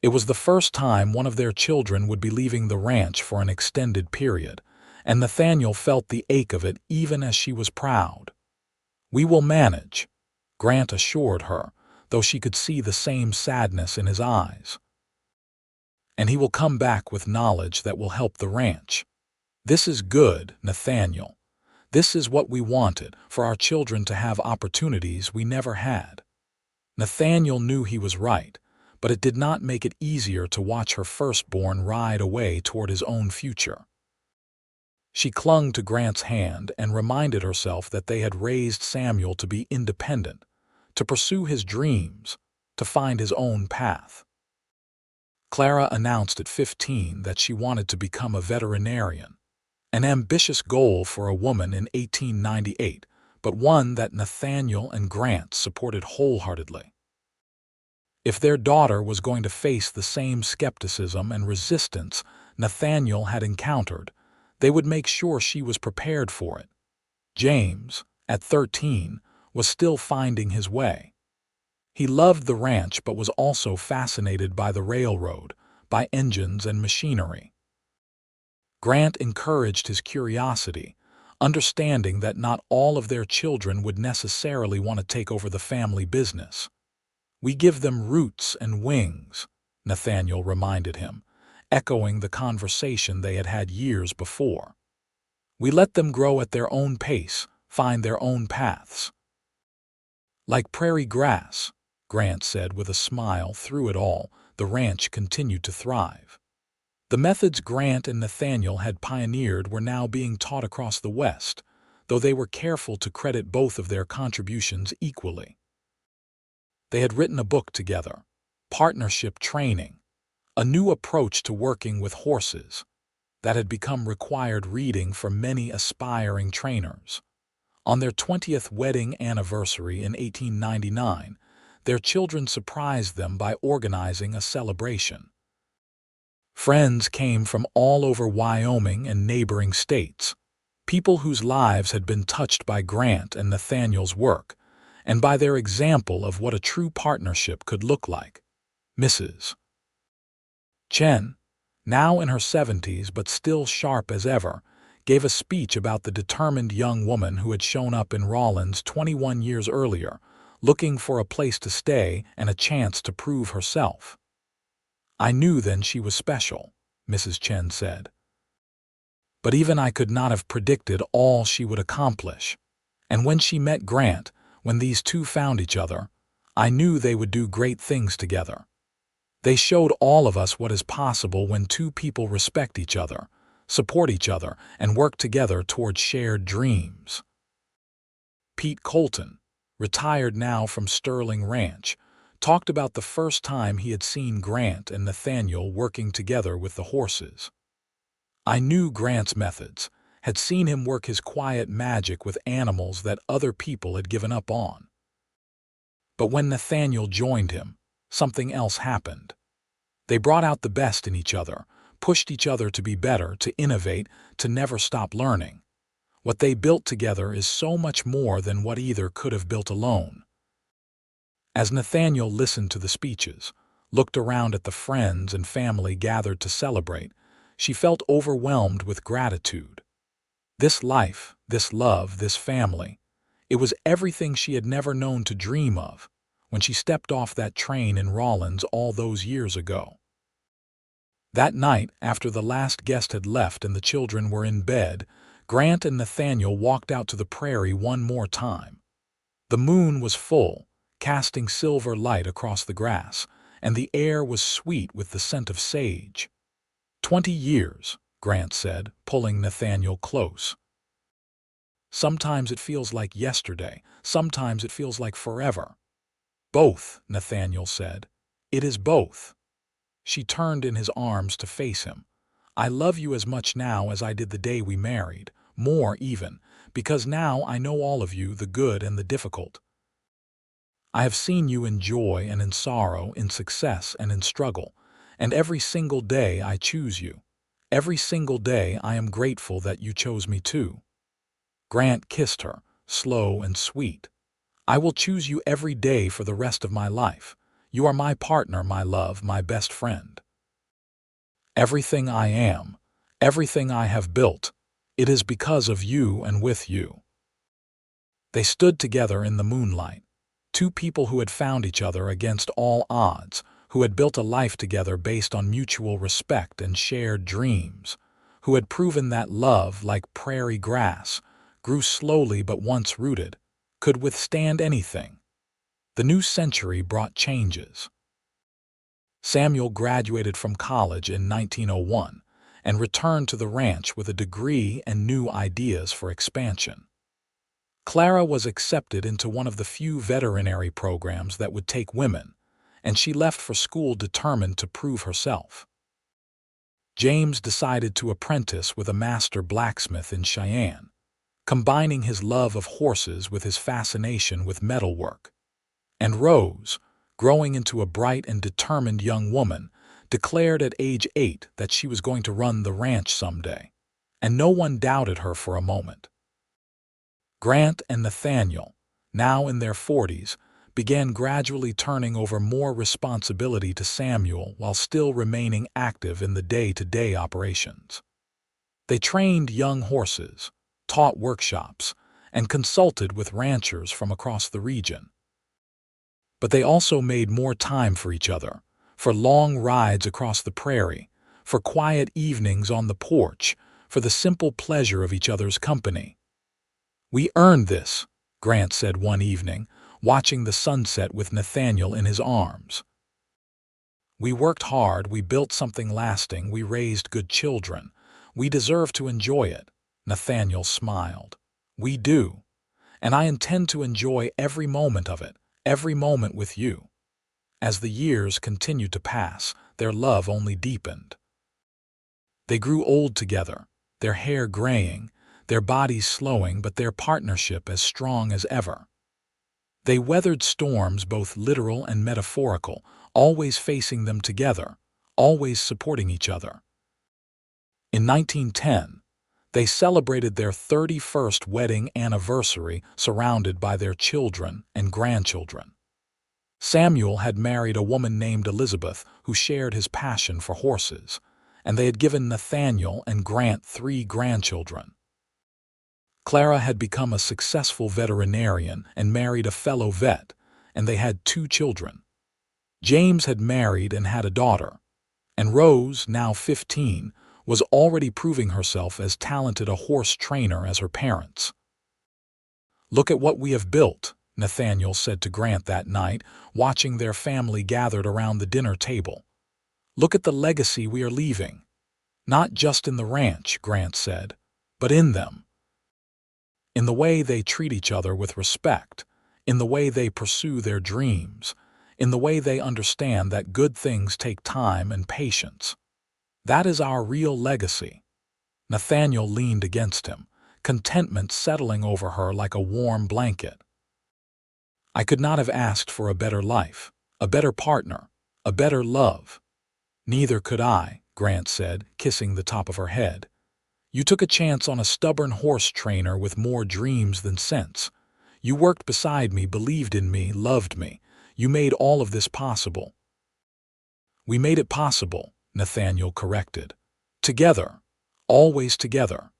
It was the first time one of their children would be leaving the ranch for an extended period, and Nathaniel felt the ache of it even as she was proud. "We will manage," Grant assured her, though she could see the same sadness in his eyes. "And he will come back with knowledge that will help the ranch. This is good, Nathaniel. This is what we wanted, for our children to have opportunities we never had." Nathaniel knew he was right, but it did not make it easier to watch her firstborn ride away toward his own future. She clung to Grant's hand and reminded herself that they had raised Samuel to be independent, to pursue his dreams, to find his own path. Clara announced at 15 that she wanted to become a veterinarian, an ambitious goal for a woman in 1898, but one that Nathaniel and Grant supported wholeheartedly. If their daughter was going to face the same skepticism and resistance Nathaniel had encountered, they would make sure she was prepared for it. James, at 13, was still finding his way. He loved the ranch but was also fascinated by the railroad, by engines and machinery. Grant encouraged his curiosity, understanding that not all of their children would necessarily want to take over the family business. "We give them roots and wings," Nathaniel reminded him, echoing the conversation they had had years before. "We let them grow at their own pace, find their own paths." "Like prairie grass," Grant said with a smile. Through it all, the ranch continued to thrive. The methods Grant and Nathaniel had pioneered were now being taught across the West, though they were careful to credit both of their contributions equally. They had written a book together, Partnership Training, a new approach to working with horses, that had become required reading for many aspiring trainers. On their 20th wedding anniversary in 1899, their children surprised them by organizing a celebration. Friends came from all over Wyoming and neighboring states, people whose lives had been touched by Grant and Nathaniel's work, and by their example of what a true partnership could look like. Mrs. Chen, now in her 70s but still sharp as ever, gave a speech about the determined young woman who had shown up in Rawlins 21 years earlier, looking for a place to stay and a chance to prove herself. "I knew then she was special," Mrs. Chen said. "But even I could not have predicted all she would accomplish. And when she met Grant, when these two found each other, I knew they would do great things together. They showed all of us what is possible when two people respect each other, support each other, and work together toward shared dreams." Pete Colton, retired now from Sterling Ranch, talked about the first time he had seen Grant and Nathaniel working together with the horses. "I knew Grant's methods, had seen him work his quiet magic with animals that other people had given up on. But when Nathaniel joined him, something else happened. They brought out the best in each other, pushed each other to be better, to innovate, to never stop learning. What they built together is so much more than what either could have built alone." As Nathaniel listened to the speeches, looked around at the friends and family gathered to celebrate, she felt overwhelmed with gratitude. This life, this love, this family, it was everything she had never known to dream of when she stepped off that train in Rawlins all those years ago. That night, after the last guest had left and the children were in bed, Grant and Nathaniel walked out to the prairie one more time. The moon was full, casting silver light across the grass, and the air was sweet with the scent of sage. 20 years, Grant said, pulling Nathaniel close. "Sometimes it feels like yesterday, sometimes it feels like forever." "Both," Nathaniel said. "It is both." She turned in his arms to face him. "I love you as much now as I did the day we married, more even, because now I know all of you, the good and the difficult. I have seen you in joy and in sorrow, in success and in struggle, and every single day I choose you. Every single day I am grateful that you chose me too." Grant kissed her, slow and sweet. "I will choose you every day for the rest of my life. You are my partner, my love, my best friend. Everything I am, everything I have built, it is because of you and with you." They stood together in the moonlight, two people who had found each other against all odds, who had built a life together based on mutual respect and shared dreams, who had proven that love, like prairie grass, grew slowly but once rooted, could withstand anything. The new century brought changes. Samuel graduated from college in 1901 and returned to the ranch with a degree and new ideas for expansion. Clara was accepted into one of the few veterinary programs that would take women, and she left for school determined to prove herself. James decided to apprentice with a master blacksmith in Cheyenne, combining his love of horses with his fascination with metalwork. And Rose, growing into a bright and determined young woman, declared at age 8 that she was going to run the ranch someday, and no one doubted her for a moment. Grant and Nathaniel, now in their 40s, began gradually turning over more responsibility to Samuel while still remaining active in the day-to-day operations. They trained young horses, taught workshops, and consulted with ranchers from across the region. But they also made more time for each other, for long rides across the prairie, for quiet evenings on the porch, for the simple pleasure of each other's company. "We earned this," Grant said one evening, watching the sunset with Nathaniel in his arms. "We worked hard, we built something lasting, we raised good children. We deserve to enjoy it." Nathaniel smiled. "We do. And I intend to enjoy every moment of it, every moment with you." As the years continued to pass, their love only deepened. They grew old together, their hair graying, their bodies slowing but their partnership as strong as ever. They weathered storms both literal and metaphorical, always facing them together, always supporting each other. In 1910, they celebrated their 31st wedding anniversary surrounded by their children and grandchildren. Samuel had married a woman named Elizabeth who shared his passion for horses, and they had given Nathaniel and Grant 3 grandchildren. Clara had become a successful veterinarian and married a fellow vet, and they had 2 children. James had married and had a daughter, and Rose, now 15, was already proving herself as talented a horse trainer as her parents. "Look at what we have built," Nathaniel said to Grant that night, watching their family gathered around the dinner table. "Look at the legacy we are leaving. Not just in the ranch," Grant said, "but in them. In the way they treat each other with respect, in the way they pursue their dreams, in the way they understand that good things take time and patience. That is our real legacy." Nathaniel leaned against him, contentment settling over her like a warm blanket. "I could not have asked for a better life, a better partner, a better love." "Neither could I," Grant said, kissing the top of her head. "You took a chance on a stubborn horse trainer with more dreams than sense. You worked beside me, believed in me, loved me. You made all of this possible." "We made it possible," Nathaniel corrected. "Together, always together."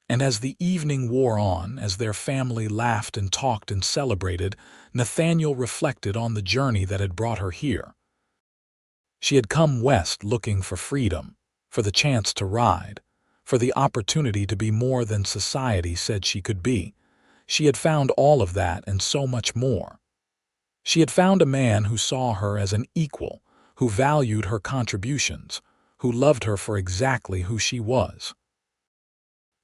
And as the evening wore on, as their family laughed and talked and celebrated, Nathaniel reflected on the journey that had brought her here. She had come west looking for freedom, for the chance to ride, for the opportunity to be more than society said she could be. She had found all of that and so much more. She had found a man who saw her as an equal, who valued her contributions, who loved her for exactly who she was.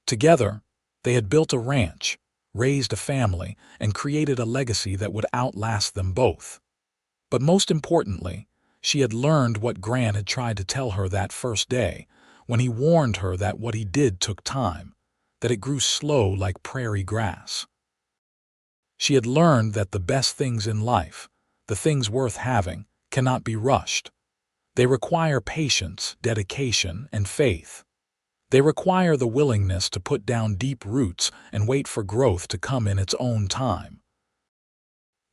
Together, they had built a ranch, raised a family, and created a legacy that would outlast them both. But most importantly, she had learned what Grant had tried to tell her that first day, when he warned her that what he did took time, that it grew slow like prairie grass. She had learned that the best things in life, the things worth having, cannot be rushed. They require patience, dedication, and faith. They require the willingness to put down deep roots and wait for growth to come in its own time.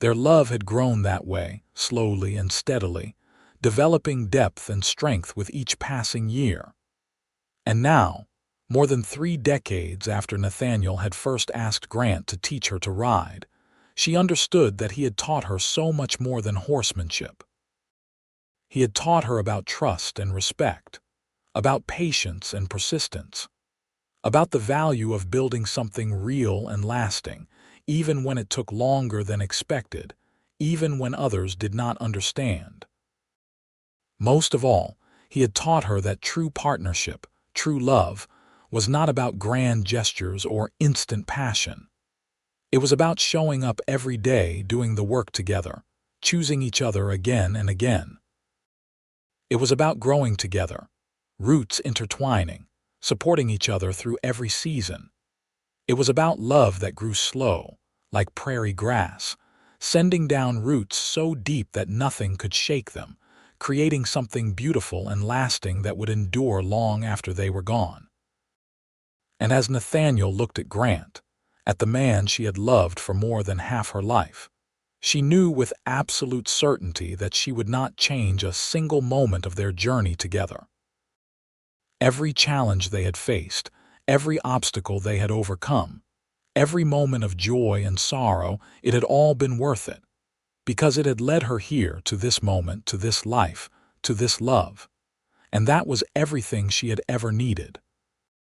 Their love had grown that way, slowly and steadily, developing depth and strength with each passing year. And now, more than 3 decades after Nathaniel had first asked Grant to teach her to ride, she understood that he had taught her so much more than horsemanship. He had taught her about trust and respect, about patience and persistence, about the value of building something real and lasting, even when it took longer than expected, even when others did not understand. Most of all, he had taught her that true partnership, true love, was not about grand gestures or instant passion. It was about showing up every day, doing the work together, choosing each other again and again. It was about growing together, roots intertwining, supporting each other through every season. It was about love that grew slow, like prairie grass, sending down roots so deep that nothing could shake them, creating something beautiful and lasting that would endure long after they were gone. And as Nathaniel looked at Grant, at the man she had loved for more than half her life, she knew with absolute certainty that she would not change a single moment of their journey together. Every challenge they had faced, every obstacle they had overcome, every moment of joy and sorrow, it had all been worth it, because it had led her here to this moment, to this life, to this love. And that was everything she had ever needed.